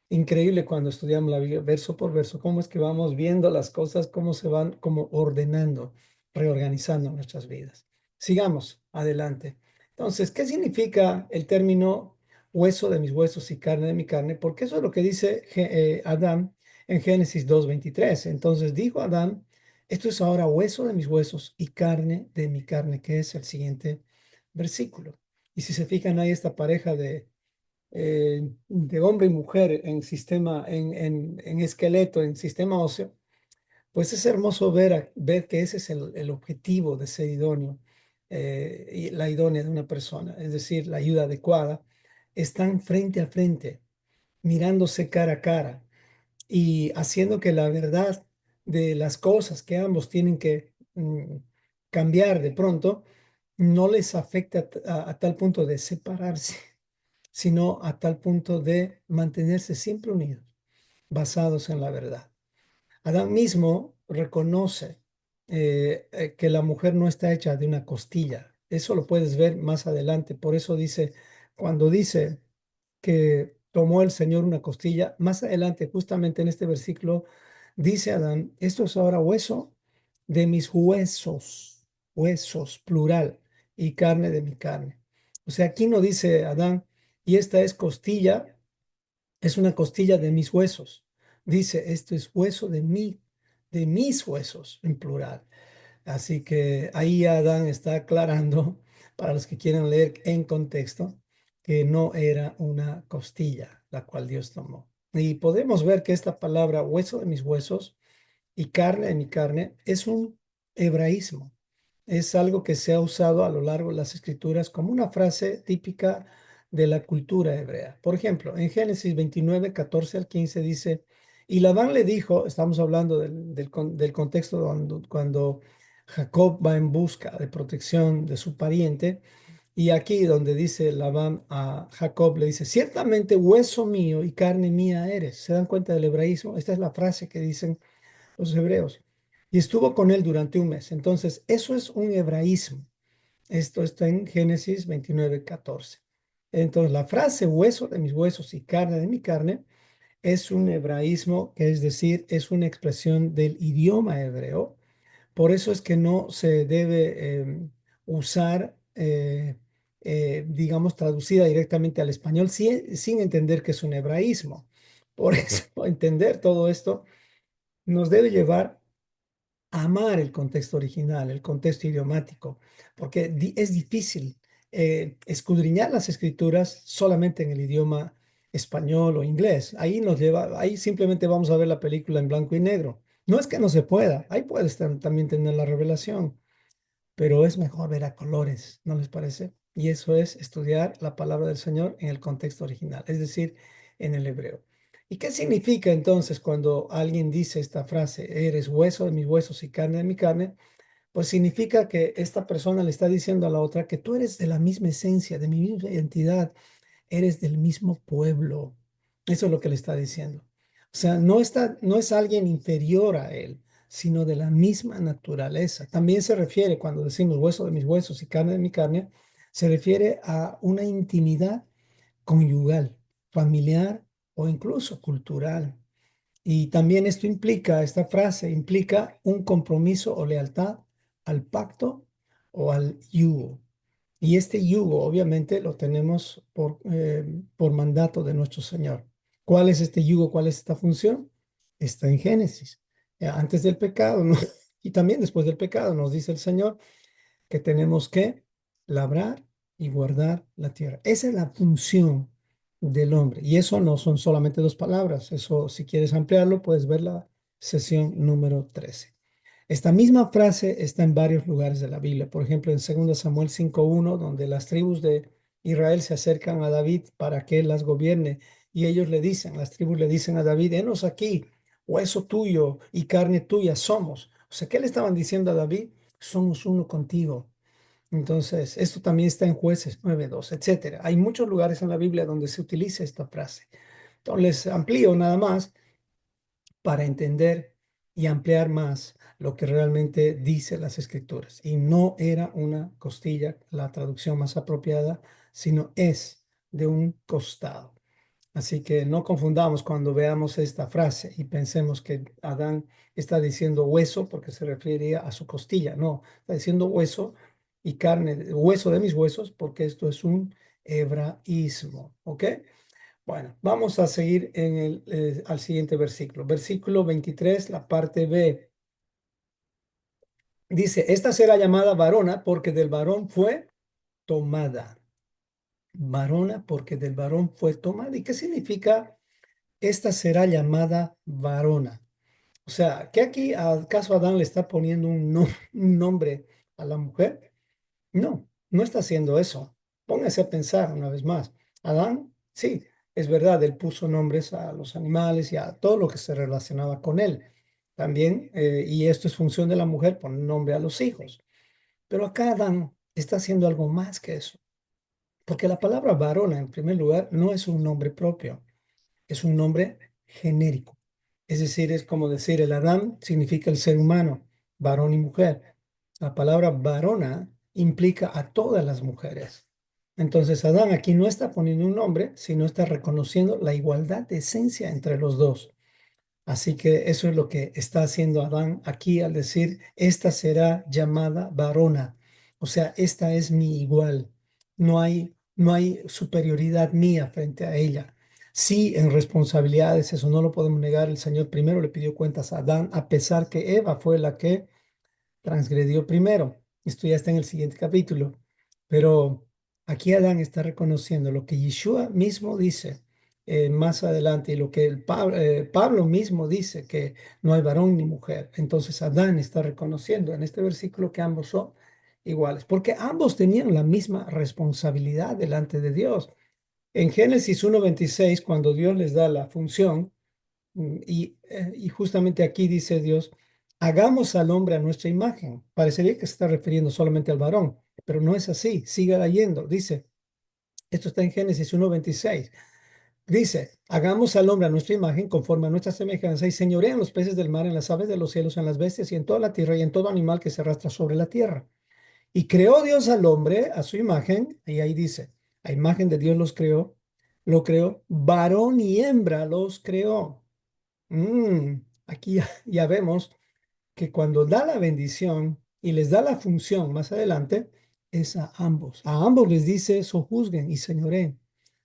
Speaker 1: Increíble cuando estudiamos la Biblia verso por verso, cómo es que vamos viendo las cosas, cómo se van como ordenando, reorganizando nuestras vidas. Sigamos adelante. Entonces, ¿qué significa el término hueso de mis huesos y carne de mi carne? Porque eso es lo que dice Adán en Génesis 2:23. Entonces dijo Adán, esto es ahora hueso de mis huesos y carne de mi carne, que es el siguiente versículo. Y si se fijan, hay esta pareja de hombre y mujer en sistema, en esqueleto, en sistema óseo. Pues es hermoso ver que ese es el objetivo de ser idóneo, y la idónea de una persona, es decir, la ayuda adecuada. Están frente a frente, mirándose cara a cara y haciendo que la verdad de las cosas que ambos tienen que cambiar de pronto no les afecte a tal punto de separarse, sino a tal punto de mantenerse siempre unidos, basados en la verdad. Adán mismo reconoce que la mujer no está hecha de una costilla. Eso lo puedes ver más adelante. Por eso dice, cuando dice que tomó el Señor una costilla, más adelante, justamente en este versículo, dice Adán, esto es ahora hueso de mis huesos, huesos, plural, y carne de mi carne. O sea, aquí no dice Adán, y esta es costilla, es una costilla de mis huesos. Dice, esto es hueso de mí, de mis huesos, en plural. Así que ahí Adán está aclarando, para los que quieran leer en contexto, que no era una costilla la cual Dios tomó. Y podemos ver que esta palabra hueso de mis huesos y carne de mi carne es un hebraísmo. Es algo que se ha usado a lo largo de las escrituras como una frase típica de la cultura hebrea. Por ejemplo, en Génesis 29, 14 al 15 dice, y Labán le dijo, estamos hablando del contexto cuando Jacob va en busca de protección de su pariente, y aquí donde dice Labán a Jacob, le dice, ciertamente hueso mío y carne mía eres. ¿Se dan cuenta del hebraísmo? Esta es la frase que dicen los hebreos. Y estuvo con él durante un mes. Entonces, eso es un hebraísmo. Esto está en Génesis 29:14. Entonces, la frase hueso de mis huesos y carne de mi carne es un hebraísmo, que es decir, es una expresión del idioma hebreo. Por eso es que no se debe usar, digamos, traducida directamente al español sin entender que es un hebraísmo. Por eso, entender todo esto nos debe llevar amar el contexto original, el contexto idiomático, porque es difícil escudriñar las escrituras solamente en el idioma español o inglés. Ahí nos lleva, ahí simplemente vamos a ver la película en blanco y negro. No es que no se pueda, ahí puedes también tener la revelación, pero es mejor ver a colores, ¿no les parece? Y eso es estudiar la palabra del Señor en el contexto original, es decir, en el hebreo. ¿Y qué significa entonces cuando alguien dice esta frase, eres hueso de mis huesos y carne de mi carne? Pues significa que esta persona le está diciendo a la otra que tú eres de la misma esencia, de mi misma identidad, eres del mismo pueblo. Eso es lo que le está diciendo. O sea, no es alguien inferior a él, sino de la misma naturaleza. También se refiere, cuando decimos hueso de mis huesos y carne de mi carne, se refiere a una intimidad conyugal, familiar o incluso cultural. Y también esto implica, esta frase implica un compromiso o lealtad al pacto o al yugo. Y este yugo, obviamente, lo tenemos por mandato de nuestro Señor. ¿Cuál es este yugo? ¿Cuál es esta función? Está en Génesis. Antes del pecado, ¿no? Y también después del pecado, nos dice el Señor que tenemos que labrar y guardar la tierra. Esa es la función del hombre. Y eso no son solamente dos palabras. Eso, si quieres ampliarlo, puedes ver la sesión número 13. Esta misma frase está en varios lugares de la Biblia. Por ejemplo, en 2 Samuel 5:1, donde las tribus de Israel se acercan a David para que él las gobierne. Y ellos le dicen, las tribus le dicen a David, henos aquí, hueso tuyo y carne tuya somos. O sea, ¿qué le estaban diciendo a David? Somos uno contigo. Entonces, esto también está en Jueces 9:2, etcétera. Hay muchos lugares en la Biblia donde se utiliza esta frase. Entonces, les amplío nada más para entender y ampliar más lo que realmente dice las escrituras. Y no era una costilla la traducción más apropiada, sino es de un costado. Así que no confundamos cuando veamos esta frase y pensemos que Adán está diciendo hueso porque se refería a su costilla. No, está diciendo hueso y carne, hueso de mis huesos, porque esto es un hebraísmo. ¿Ok? Bueno, vamos a seguir al siguiente versículo. Versículo 23, la parte B. Dice, esta será llamada varona porque del varón fue tomada. Varona porque del varón fue tomada. ¿Y qué significa esta será llamada varona? O sea, ¿que aquí acaso Adán le está poniendo un nombre a la mujer? No, no está haciendo eso. Póngase a pensar una vez más. Adán, sí, es verdad, él puso nombres a los animales y a todo lo que se relacionaba con él. También, y esto es función de la mujer, poner nombre a los hijos. Pero acá Adán está haciendo algo más que eso. Porque la palabra varona, en primer lugar, no es un nombre propio, es un nombre genérico. Es decir, es como decir el Adán significa el ser humano, varón y mujer. La palabra varona implica a todas las mujeres. Entonces, Adán aquí no está poniendo un nombre, sino está reconociendo la igualdad de esencia entre los dos. Así que eso es lo que está haciendo Adán aquí al decir, esta será llamada varona. O sea, esta es mi igual. No hay superioridad mía frente a ella. Sí, en responsabilidades, eso no lo podemos negar. El Señor primero le pidió cuentas a Adán, a pesar que Eva fue la que transgredió primero. Esto ya está en el siguiente capítulo. Pero aquí Adán está reconociendo lo que Yeshua mismo dice más adelante y lo que Pablo mismo dice, que no hay varón ni mujer. Entonces Adán está reconociendo en este versículo que ambos son iguales, porque ambos tenían la misma responsabilidad delante de Dios. En Génesis 1:26, cuando Dios les da la función, y justamente aquí dice Dios, hagamos al hombre a nuestra imagen. Parecería que se está refiriendo solamente al varón, pero no es así. Siga leyendo. Dice, esto está en Génesis 1:26. Dice, hagamos al hombre a nuestra imagen conforme a nuestra semejanza y señoreen los peces del mar, en las aves de los cielos, en las bestias y en toda la tierra y en todo animal que se arrastra sobre la tierra. Y creó Dios al hombre a su imagen, y ahí dice, a imagen de Dios los creó, lo creó, varón y hembra los creó. Aquí ya vemos que cuando da la bendición y les da la función más adelante, es a ambos. A ambos les dice, sojuzguen y señoreen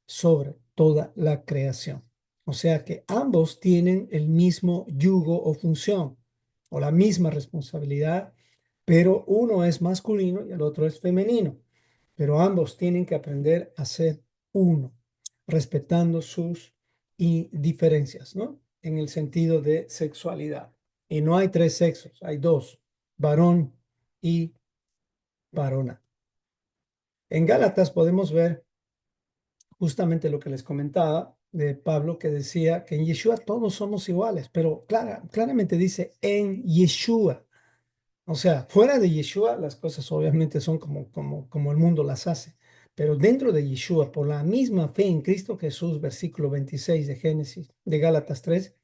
Speaker 1: sobre toda la creación. O sea que ambos tienen el mismo yugo o función o la misma responsabilidad, pero uno es masculino y el otro es femenino. Pero ambos tienen que aprender a ser uno, respetando sus diferencias, ¿no? En el sentido de sexualidad. Y no hay tres sexos, hay dos, varón y varona. En Gálatas podemos ver justamente lo que les comentaba de Pablo, que decía que en Yeshua todos somos iguales, pero claramente dice en Yeshua. O sea, fuera de Yeshua las cosas obviamente son como el mundo las hace, pero dentro de Yeshua, por la misma fe en Cristo Jesús, versículo 26 de Génesis, de Gálatas 3,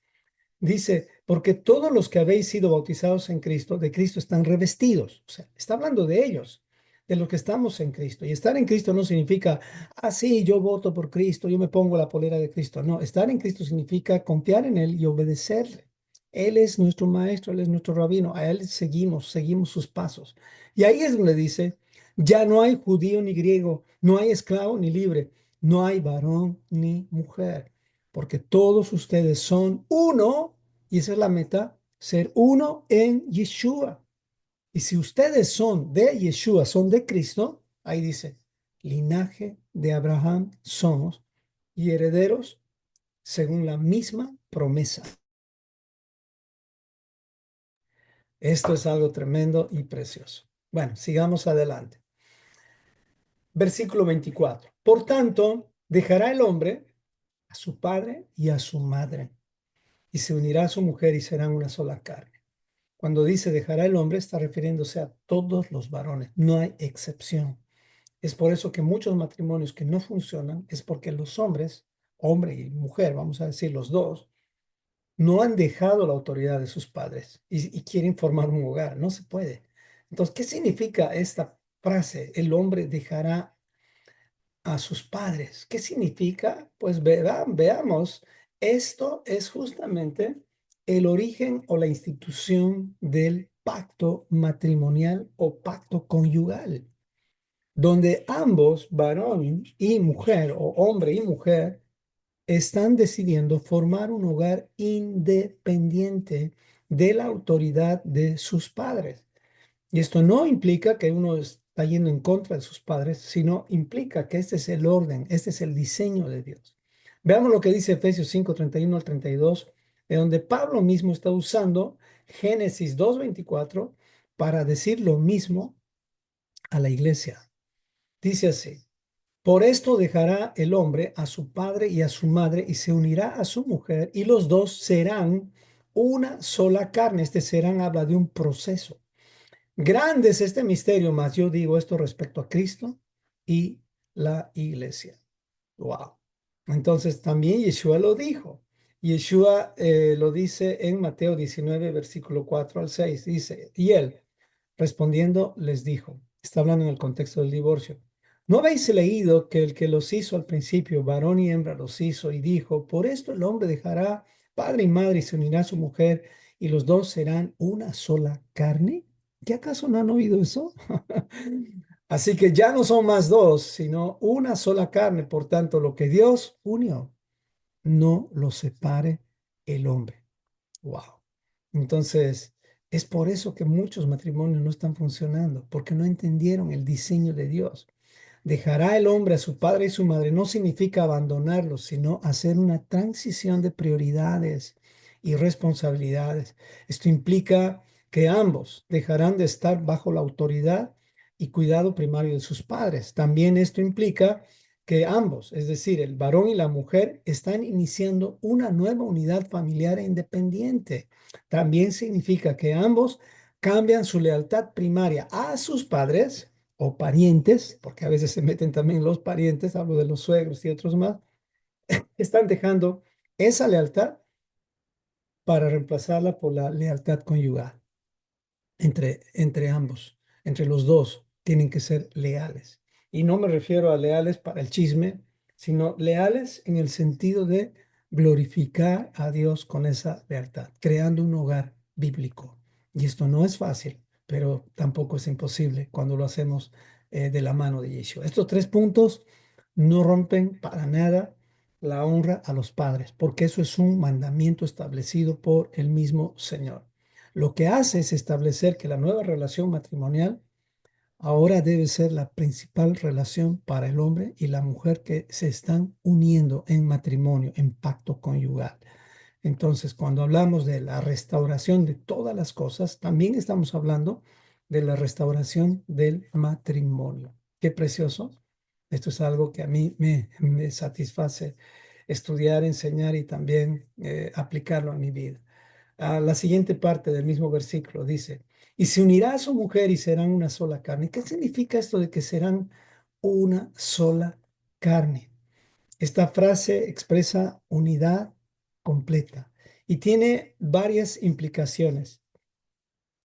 Speaker 1: dice, porque todos los que habéis sido bautizados en Cristo, de Cristo están revestidos. O sea, está hablando de ellos, de los que estamos en Cristo. Y estar en Cristo no significa, sí, yo voto por Cristo, yo me pongo la polera de Cristo. No, estar en Cristo significa confiar en Él y obedecerle. Él es nuestro maestro, Él es nuestro rabino, a Él seguimos sus pasos. Y ahí es donde dice, ya no hay judío ni griego, no hay esclavo ni libre, no hay varón ni mujer, porque todos ustedes son uno, y esa es la meta, ser uno en Yeshua. Y si ustedes son de Yeshua, son de Cristo, ahí dice, linaje de Abraham somos y herederos según la misma promesa. Esto es algo tremendo y precioso. Bueno, sigamos adelante. Versículo 24. Por tanto, dejará el hombre a su padre y a su madre, y se unirá a su mujer y serán una sola carne. Cuando dice dejará el hombre, está refiriéndose a todos los varones, no hay excepción. Es por eso que muchos matrimonios que no funcionan es porque los hombres, hombre y mujer, vamos a decir los dos, no han dejado la autoridad de sus padres y quieren formar un hogar. No se puede. Entonces, ¿qué significa esta frase? El hombre dejará a sus padres. ¿Qué significa? Pues veamos. Esto es justamente el origen o la institución del pacto matrimonial o pacto conyugal, donde ambos, varón y mujer o hombre y mujer, están decidiendo formar un hogar independiente de la autoridad de sus padres. Y esto no implica que uno está yendo en contra de sus padres, sino implica que este es el orden, este es el diseño de Dios. Veamos lo que dice Efesios 5, 31 al 32, de donde Pablo mismo está usando Génesis 2:24 para decir lo mismo a la iglesia. Dice así. Por esto dejará el hombre a su padre y a su madre y se unirá a su mujer y los dos serán una sola carne. Este serán habla de un proceso. Grande es este misterio, mas yo digo esto respecto a Cristo y la iglesia. Wow. Entonces también Yeshua lo dijo. Yeshua lo dice en Mateo 19, versículo 4 al 6. Dice, y él, respondiendo, les dijo, está hablando en el contexto del divorcio. ¿No habéis leído que el que los hizo al principio, varón y hembra los hizo y dijo, por esto el hombre dejará padre y madre y se unirá a su mujer y los dos serán una sola carne? ¿Qué acaso no han oído eso? Así que ya no son más dos, sino una sola carne. Por tanto, lo que Dios unió, no lo separe el hombre. Wow. Entonces, es por eso que muchos matrimonios no están funcionando, porque no entendieron el diseño de Dios. Dejará el hombre a su padre y su madre no significa abandonarlos, sino hacer una transición de prioridades y responsabilidades. Esto implica que ambos dejarán de estar bajo la autoridad y cuidado primario de sus padres. También esto implica que ambos, es decir, el varón y la mujer, están iniciando una nueva unidad familiar e independiente. También significa que ambos cambian su lealtad primaria a sus padres o parientes, porque a veces se meten también los parientes, hablo de los suegros y otros más, están dejando esa lealtad para reemplazarla por la lealtad conyugal entre ambos, entre los dos, tienen que ser leales. Y no me refiero a leales para el chisme, sino leales en el sentido de glorificar a Dios con esa lealtad, creando un hogar bíblico. Y esto no es fácil, pero tampoco es imposible cuando lo hacemos de la mano de Yeshua. Estos tres puntos no rompen para nada la honra a los padres, porque eso es un mandamiento establecido por el mismo Señor. Lo que hace es establecer que la nueva relación matrimonial ahora debe ser la principal relación para el hombre y la mujer que se están uniendo en matrimonio, en pacto conyugal. Entonces, cuando hablamos de la restauración de todas las cosas, también estamos hablando de la restauración del matrimonio. Qué precioso. Esto es algo que a mí me satisface estudiar, enseñar y también aplicarlo a mi vida. La siguiente parte del mismo versículo dice, y se unirá a su mujer y serán una sola carne. ¿Qué significa esto de que serán una sola carne? Esta frase expresa unidad completa y tiene varias implicaciones.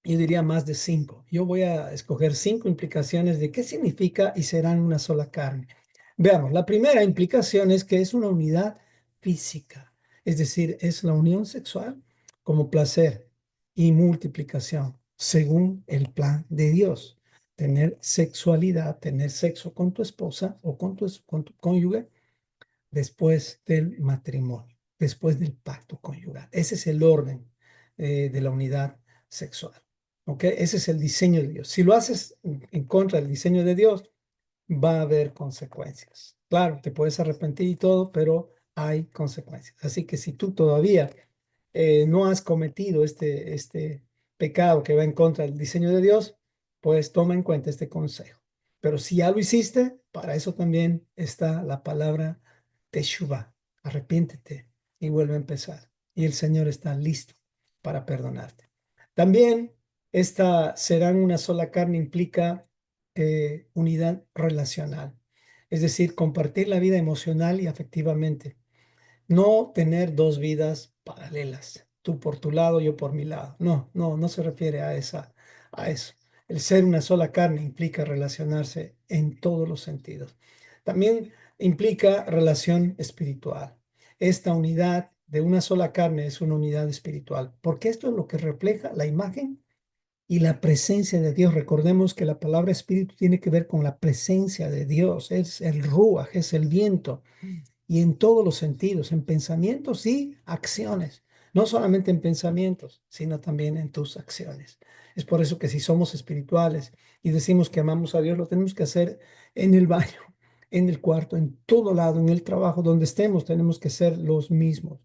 Speaker 1: Yo diría más de cinco. Yo voy a escoger cinco implicaciones de qué significa y serán una sola carne. Veamos, la primera implicación es que es una unidad física, es decir, es la unión sexual como placer y multiplicación, según el plan de Dios. Tener sexualidad, tener sexo con tu esposa o con tu cónyuge después del matrimonio, después del pacto conyugal. Ese es el orden de la unidad sexual. ¿Ok? Ese es el diseño de Dios. Si lo haces en contra del diseño de Dios, va a haber consecuencias. Claro, te puedes arrepentir y todo, pero hay consecuencias. Así que si tú todavía no has cometido pecado que va en contra del diseño de Dios, pues toma en cuenta este consejo. Pero si ya lo hiciste, para eso también está la palabra Teshuvah. Arrepiéntete y vuelve a empezar. Y el Señor está listo para perdonarte. También esta serán una sola carne implica unidad relacional, es decir, compartir la vida emocional y afectivamente. No tener dos vidas paralelas, tú por tu lado, yo por mi lado. No, no, no se refiere a eso. El ser una sola carne implica relacionarse en todos los sentidos. También implica relación espiritual. Esta unidad de una sola carne es una unidad espiritual, porque esto es lo que refleja la imagen y la presencia de Dios. Recordemos que la palabra espíritu tiene que ver con la presencia de Dios, es el ruaj, es el viento y en todos los sentidos, en pensamientos y acciones. No solamente en pensamientos, sino también en tus acciones. Es por eso que si somos espirituales y decimos que amamos a Dios, lo tenemos que hacer en el baño, en el cuarto, en todo lado, en el trabajo, donde estemos, tenemos que ser los mismos.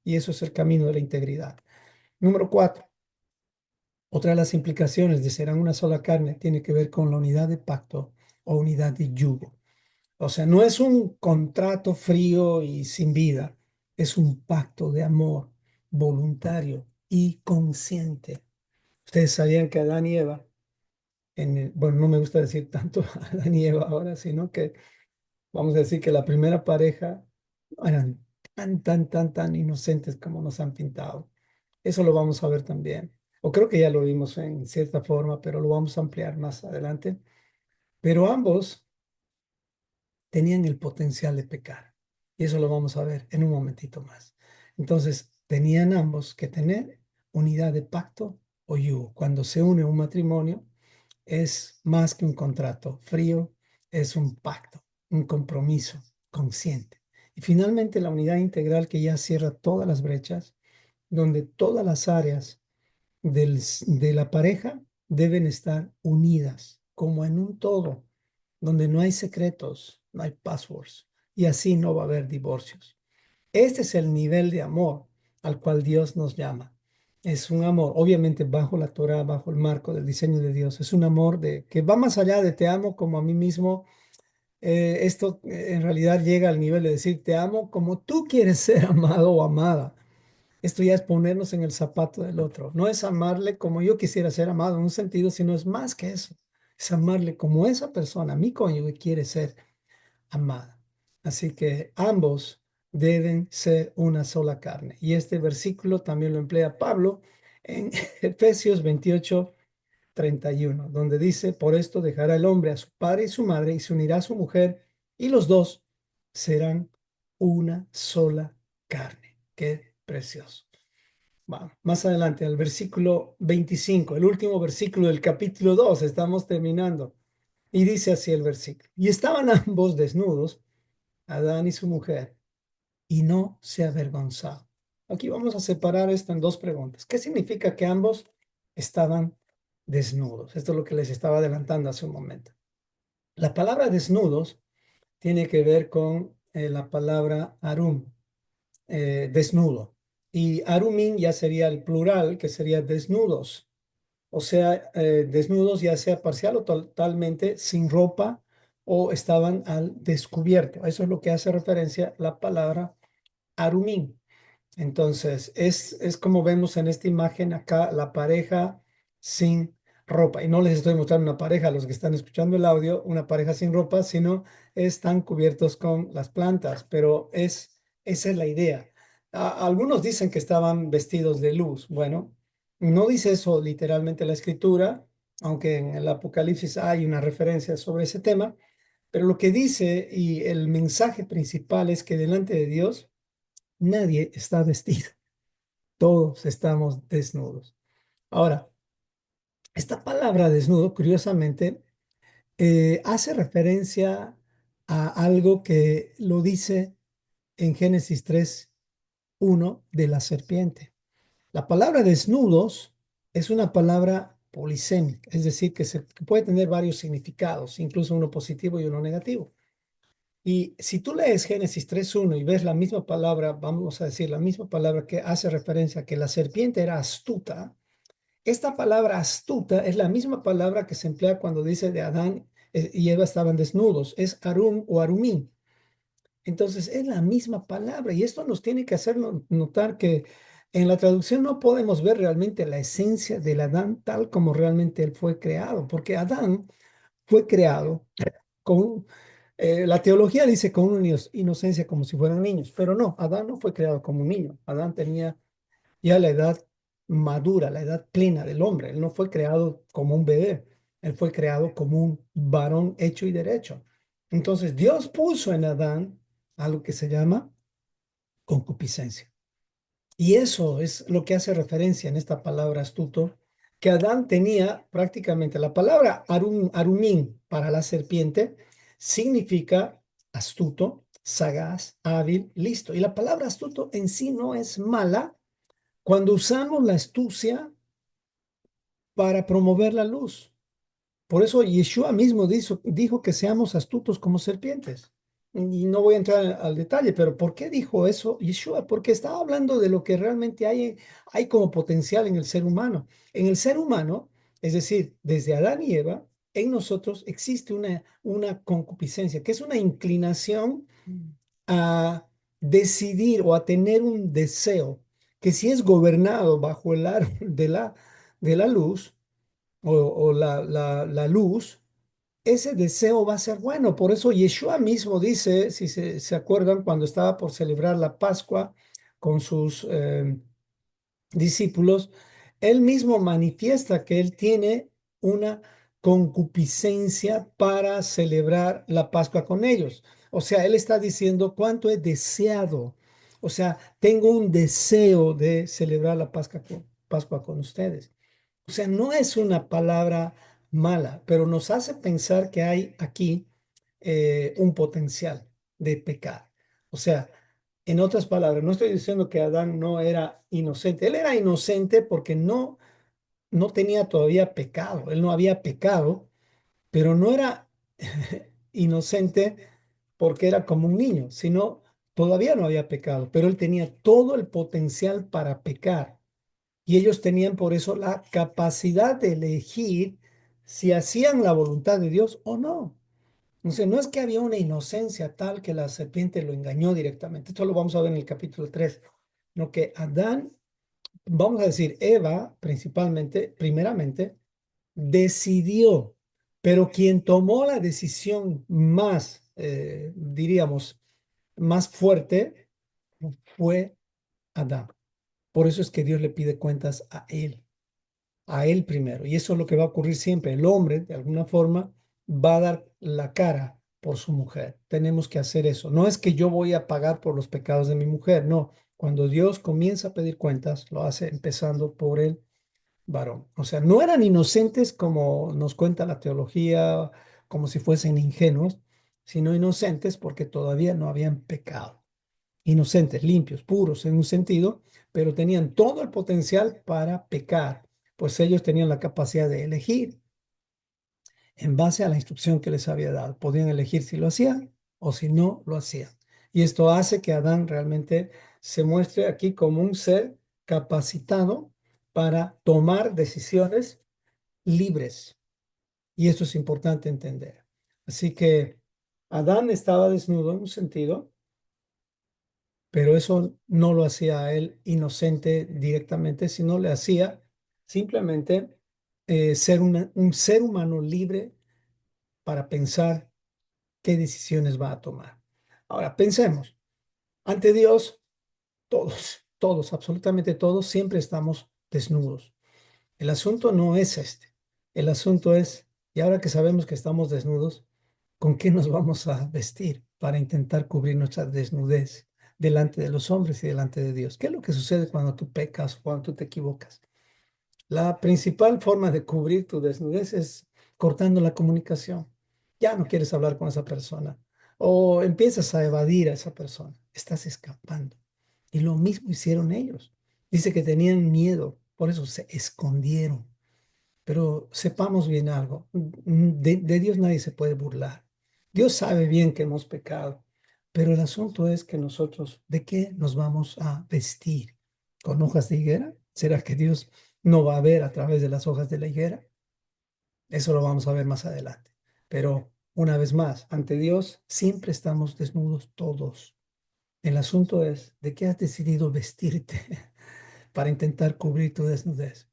Speaker 1: Y eso es el camino de la integridad. Número 4. Otra de las implicaciones de ser una sola carne tiene que ver con la unidad de pacto o unidad de yugo. O sea, no es un contrato frío y sin vida, es un pacto de amor voluntario y consciente. Ustedes sabían que Adán y Eva, bueno, no me gusta decir tanto Adán y Eva ahora, sino que vamos a decir que la primera pareja no eran tan inocentes como nos han pintado. Eso lo vamos a ver también. O creo que ya lo vimos en cierta forma, pero lo vamos a ampliar más adelante. Pero ambos tenían el potencial de pecar. Y eso lo vamos a ver en un momentito más. Entonces, tenían ambos que tener unidad de pacto o yugo. Cuando se une un matrimonio, es más que un contrato frío, es un pacto, un compromiso consciente. Y finalmente, la unidad integral que ya cierra todas las brechas, donde todas las áreas de la pareja deben estar unidas, como en un todo, donde no hay secretos, no hay passwords, y así no va a haber divorcios. Este es el nivel de amor al cual Dios nos llama. Es un amor, obviamente bajo la Torah, bajo el marco del diseño de Dios. Es un amor que va más allá de te amo como a mí mismo. Esto en realidad llega al nivel de decir te amo como tú quieres ser amado o amada. Esto ya es ponernos en el zapato del otro. No es amarle como yo quisiera ser amado en un sentido, sino es más que eso. Es amarle como esa persona, mi cónyuge, quiere ser amada. Así que ambos deben ser una sola carne. Y este versículo también lo emplea Pablo en Efesios 28:31, donde dice, por esto dejará el hombre a su padre y su madre y se unirá a su mujer y los dos serán una sola carne. Qué precioso. Vamos, más adelante, al versículo 25, el último versículo del capítulo 2, estamos terminando. Y dice así el versículo. Y estaban ambos desnudos, Adán y su mujer, y no se avergonzaban. Aquí vamos a separar esto en dos preguntas. ¿Qué significa que ambos estaban desnudos? Esto es lo que les estaba adelantando hace un momento. La palabra desnudos tiene que ver con la palabra arum, desnudo. Y arumin ya sería el plural, que sería desnudos. O sea, desnudos ya sea parcial o totalmente sin ropa o estaban al descubierto. Eso es lo que hace referencia la palabra arumín. Entonces, es como vemos en esta imagen acá la pareja sin ropa. Y no les estoy mostrando una pareja a los que están escuchando el audio, una pareja sin ropa, sino están cubiertos con las plantas, pero esa es la idea. Algunos dicen que estaban vestidos de luz. Bueno, no dice eso literalmente la escritura, aunque en el Apocalipsis hay una referencia sobre ese tema, pero lo que dice y el mensaje principal es que delante de Dios, nadie está vestido, todos estamos desnudos. Ahora, esta palabra desnudo, curiosamente, hace referencia a algo que lo dice en Génesis 3:1 de la serpiente. La palabra desnudos es una palabra polisémica, es decir, que puede tener varios significados, incluso uno positivo y uno negativo. Y si tú lees Génesis 3:1 y ves la misma palabra, vamos a decir la misma palabra que hace referencia a que la serpiente era astuta, Esta palabra astuta es la misma palabra que se emplea cuando dice de Adán y Eva estaban desnudos. Es arum o arumín. Entonces es la misma palabra y esto nos tiene que hacer notar que en la traducción no podemos ver realmente la esencia del Adán tal como realmente él fue creado, porque Adán fue creado con, la teología dice con una inocencia como si fueran niños, pero no, Adán no fue creado como un niño, Adán tenía ya la edad madura, la edad plena del hombre, él no fue creado como un bebé, él fue creado como un varón hecho y derecho. Entonces Dios puso en Adán algo que se llama concupiscencia. Y eso es lo que hace referencia en esta palabra astuto, que Adán tenía prácticamente la palabra arumín para la serpiente, significa astuto, sagaz, hábil, listo. Y la palabra astuto en sí no es mala cuando usamos la astucia para promover la luz. Por eso Yeshua mismo dijo que seamos astutos como serpientes. Y no voy a entrar al detalle, pero ¿por qué dijo eso Yeshua? Porque estaba hablando de lo que realmente hay como potencial en el ser humano. En el ser humano, es decir, desde Adán y Eva, en nosotros existe una concupiscencia, que es una inclinación a decidir o a tener un deseo que si es gobernado bajo el aro de la luz o la luz, ese deseo va a ser bueno. Por eso Yeshua mismo dice, si se acuerdan, cuando estaba por celebrar la Pascua con sus discípulos, él mismo manifiesta que él tiene una concupiscencia para celebrar la Pascua con ellos. O sea, él está diciendo cuánto he deseado. O sea, tengo un deseo de celebrar la Pascua con ustedes. O sea, no es una palabra mala, pero nos hace pensar que hay aquí un potencial de pecar. O sea, en otras palabras, no estoy diciendo que Adán no era inocente. Él era inocente porque no tenía todavía pecado. Él no había pecado, pero no era inocente porque era como un niño, sino todavía no había pecado, pero él tenía todo el potencial para pecar. Y ellos tenían por eso la capacidad de elegir si hacían la voluntad de Dios o no. Entonces, no es que había una inocencia tal que la serpiente lo engañó directamente. Esto lo vamos a ver en el capítulo 3. No que Adán, vamos a decir, Eva principalmente, primeramente, decidió, pero quien tomó la decisión más, diríamos, más fuerte fue Adán. Por eso es que Dios le pide cuentas a él primero. Y eso es lo que va a ocurrir siempre. El hombre, de alguna forma, va a dar la cara por su mujer. Tenemos que hacer eso. No es que yo voy a pagar por los pecados de mi mujer, no. Cuando Dios comienza a pedir cuentas, lo hace empezando por el varón. O sea, no eran inocentes como nos cuenta la teología, como si fuesen ingenuos, sino inocentes porque todavía no habían pecado. Inocentes, limpios, puros en un sentido, pero tenían todo el potencial para pecar, pues ellos tenían la capacidad de elegir en base a la instrucción que les había dado. Podían elegir si lo hacían o si no lo hacían. Y esto hace que Adán realmente se muestre aquí como un ser capacitado para tomar decisiones libres. Y esto es importante entender. Así que Adán estaba desnudo en un sentido, pero eso no lo hacía a él inocente directamente, sino le hacía simplemente ser un ser humano libre para pensar qué decisiones va a tomar. Ahora, pensemos, ante Dios, todos, absolutamente todos, siempre estamos desnudos. El asunto no es este. El asunto es, y ahora que sabemos que estamos desnudos, ¿con qué nos vamos a vestir para intentar cubrir nuestra desnudez delante de los hombres y delante de Dios? ¿Qué es lo que sucede cuando tú pecas o cuando tú te equivocas? La principal forma de cubrir tu desnudez es cortando la comunicación. Ya no quieres hablar con esa persona o empiezas a evadir a esa persona. Estás escapando. Y lo mismo hicieron ellos. Dice que tenían miedo, por eso se escondieron. Pero sepamos bien algo, de Dios nadie se puede burlar. Dios sabe bien que hemos pecado, pero el asunto es que nosotros, ¿de qué nos vamos a vestir? ¿Con hojas de higuera? ¿Será que Dios no va a ver a través de las hojas de la higuera. Eso lo vamos a ver más adelante. Pero una vez más, ante Dios siempre estamos desnudos todos. El asunto es de qué has decidido vestirte para intentar cubrir tu desnudez.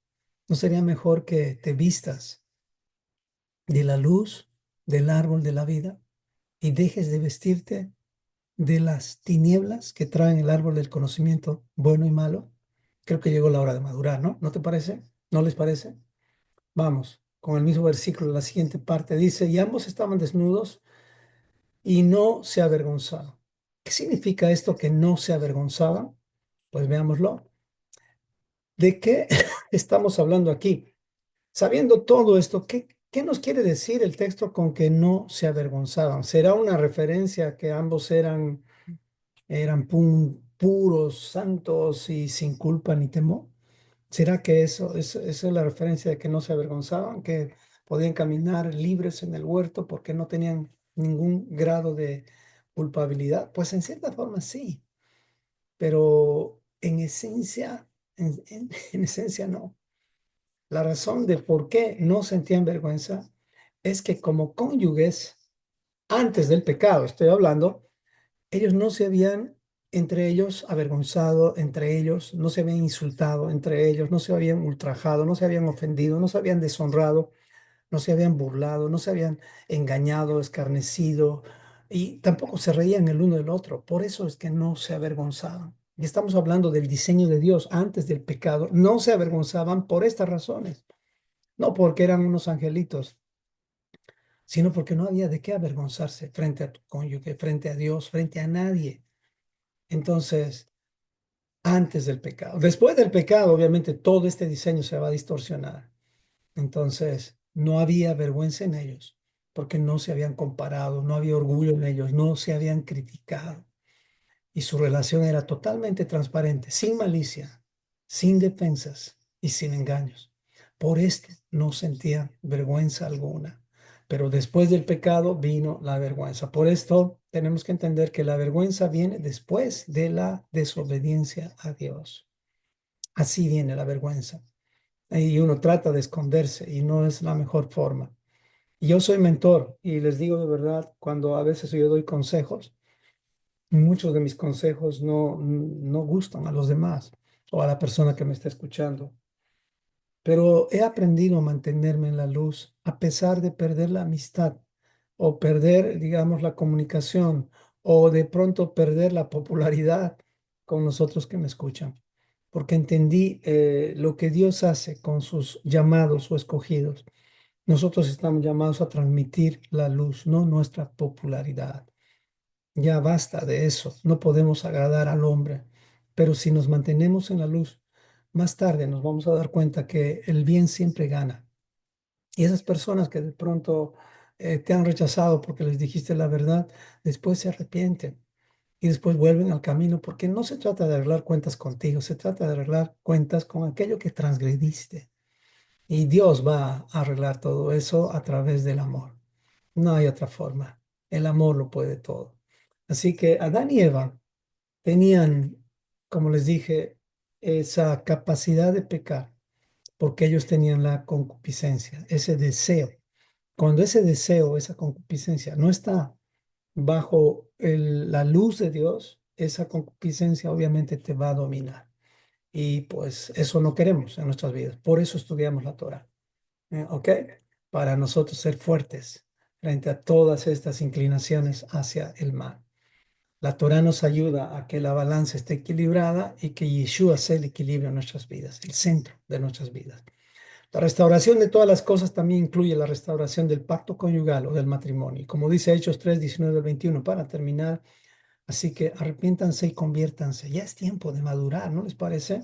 Speaker 1: ¿No sería mejor que te vistas de la luz del árbol de la vida y dejes de vestirte de las tinieblas que traen el árbol del conocimiento bueno y malo? Creo que llegó la hora de madurar, ¿no? ¿No te parece? ¿No les parece? Vamos, con el mismo versículo, la siguiente parte dice, y ambos estaban desnudos y no se avergonzaban. ¿Qué significa esto que no se avergonzaban? Pues veámoslo. ¿De qué estamos hablando aquí? Sabiendo todo esto, ¿qué nos quiere decir el texto con que no se avergonzaban? ¿Será una referencia a que ambos eran puros, santos y sin culpa ni temor? ¿Será que eso es la referencia de que no se avergonzaban, que podían caminar libres en el huerto porque no tenían ningún grado de culpabilidad? Pues en cierta forma sí, pero en esencia, en esencia no. La razón de por qué no sentían vergüenza es que como cónyuges, antes del pecado, estoy hablando, ellos no se habían entre ellos avergonzado, entre ellos no se habían insultado, entre ellos no se habían ultrajado, no se habían ofendido, no se habían deshonrado, no se habían burlado, no se habían engañado, escarnecido y tampoco se reían el uno del otro. Por eso es que no se avergonzaban. Y estamos hablando del diseño de Dios antes del pecado. No se avergonzaban por estas razones, no porque eran unos angelitos, sino porque no había de qué avergonzarse frente a tu cónyuge, frente a Dios, frente a nadie. Entonces, antes del pecado. Después del pecado, obviamente, todo este diseño se va a distorsionar. Entonces, no había vergüenza en ellos, porque no se habían comparado, no había orgullo en ellos, no se habían criticado. Y su relación era totalmente transparente, sin malicia, sin defensas y sin engaños. Por esto no sentían vergüenza alguna. Pero después del pecado vino la vergüenza. Por esto tenemos que entender que la vergüenza viene después de la desobediencia a Dios. Así viene la vergüenza. Y uno trata de esconderse y no es la mejor forma. Y yo soy mentor y les digo de verdad, cuando a veces yo doy consejos, muchos de mis consejos no gustan a los demás o a la persona que me está escuchando, pero he aprendido a mantenerme en la luz a pesar de perder la amistad o perder, digamos, la comunicación o de pronto perder la popularidad con los otros que me escuchan, porque entendí lo que Dios hace con sus llamados o escogidos. Nosotros estamos llamados a transmitir la luz, no nuestra popularidad. Ya basta de eso, no podemos agradar al hombre, pero si nos mantenemos en la luz, más tarde nos vamos a dar cuenta que el bien siempre gana. Y esas personas que de pronto te han rechazado porque les dijiste la verdad, después se arrepienten y después vuelven al camino, porque no se trata de arreglar cuentas contigo, se trata de arreglar cuentas con aquello que transgrediste. Y Dios va a arreglar todo eso a través del amor. No hay otra forma. El amor lo puede todo. Así que Adán y Eva tenían, como les dije, esa capacidad de pecar porque ellos tenían la concupiscencia, ese deseo. Cuando ese deseo, esa concupiscencia no está bajo la luz de Dios, esa concupiscencia obviamente te va a dominar. Y pues eso no queremos en nuestras vidas. Por eso estudiamos la Torah. ¿Ok? Para nosotros ser fuertes frente a todas estas inclinaciones hacia el mal. La Torah nos ayuda a que la balanza esté equilibrada y que Yeshua sea el equilibrio en nuestras vidas, el centro de nuestras vidas. La restauración de todas las cosas también incluye la restauración del pacto conyugal o del matrimonio. Y como dice Hechos 3, 19 al 21, para terminar, así que arrepiéntanse y conviértanse. Ya es tiempo de madurar, ¿no les parece?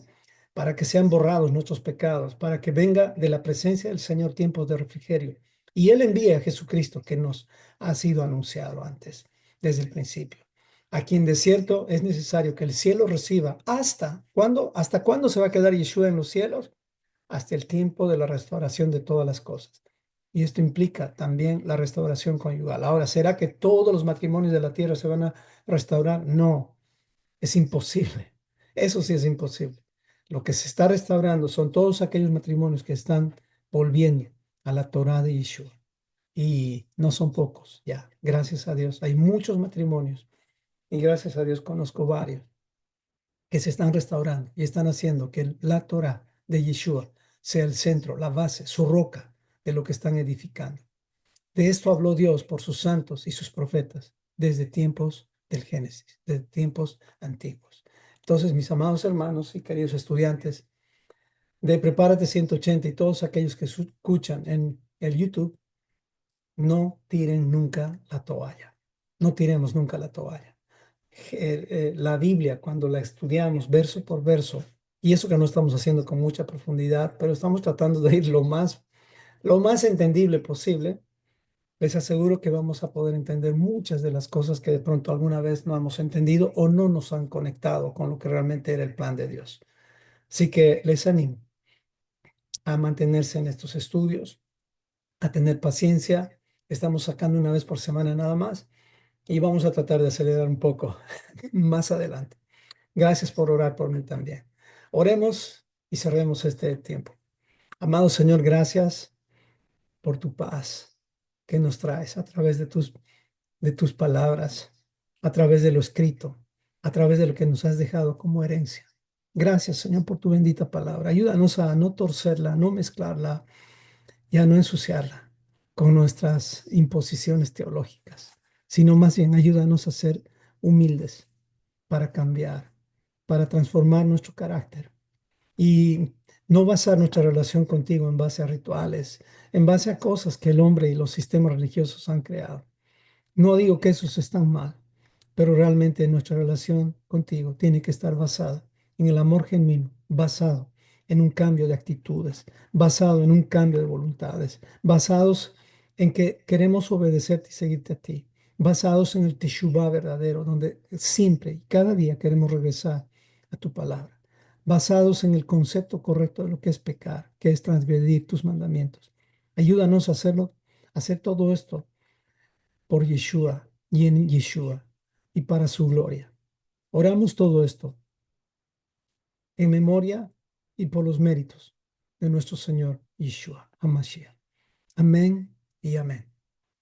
Speaker 1: Para que sean borrados nuestros pecados, para que venga de la presencia del Señor tiempos de refrigerio. Y Él envía a Jesucristo que nos ha sido anunciado antes, desde el principio. A quien de cierto es necesario que el cielo reciba. ¿Hasta cuándo se va a quedar Yeshua en los cielos? Hasta el tiempo de la restauración de todas las cosas. Y esto implica también la restauración conyugal. Ahora, ¿será que todos los matrimonios de la tierra se van a restaurar? No, es imposible. Eso sí es imposible. Lo que se está restaurando son todos aquellos matrimonios que están volviendo a la Torá de Yeshua. Y no son pocos, ya, gracias a Dios. Hay muchos matrimonios y gracias a Dios conozco varios que se están restaurando y están haciendo que la Torá de Yeshua sea el centro, la base, su roca de lo que están edificando. De esto habló Dios por sus santos y sus profetas desde tiempos del Génesis, desde tiempos antiguos. Entonces, mis amados hermanos y queridos estudiantes de Prepárate 180 y todos aquellos que escuchan en el YouTube, no tiren nunca la toalla. No tiremos nunca la toalla. La Biblia, cuando la estudiamos verso por verso, y eso que no estamos haciendo con mucha profundidad, pero estamos tratando de ir lo más entendible posible, les aseguro que vamos a poder entender muchas de las cosas que de pronto alguna vez no hemos entendido o no nos han conectado con lo que realmente era el plan de Dios. Así que les animo a mantenerse en estos estudios, a tener paciencia. Estamos sacando una vez por semana nada más y vamos a tratar de acelerar un poco más adelante. Gracias por orar por mí también. Oremos y cerremos este tiempo. Amado Señor, gracias por tu paz que nos traes a través de tus palabras, a través de lo escrito, a través de lo que nos has dejado como herencia. Gracias, Señor, por tu bendita palabra. Ayúdanos a no torcerla, a no mezclarla y a no ensuciarla con nuestras imposiciones teológicas, sino más bien ayúdanos a ser humildes para cambiar, para transformar nuestro carácter y no basar nuestra relación contigo en base a rituales, en base a cosas que el hombre y los sistemas religiosos han creado. No digo que esos están mal, pero realmente nuestra relación contigo tiene que estar basada en el amor genuino, basado en un cambio de actitudes, basado en un cambio de voluntades, basados en que queremos obedecerte y seguirte a ti, basados en el Teshuvah verdadero, donde siempre y cada día queremos regresar a tu palabra, basados en el concepto correcto de lo que es pecar, que es transgredir tus mandamientos. Ayúdanos a hacerlo, a hacer todo esto por Yeshua y en Yeshua y para su gloria. Oramos todo esto en memoria y por los méritos de nuestro Señor Yeshua HaMashiach. Amén y amén.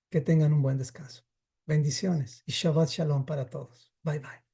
Speaker 1: Que tengan un buen descanso. Bendiciones y Shabbat Shalom para todos. Bye bye.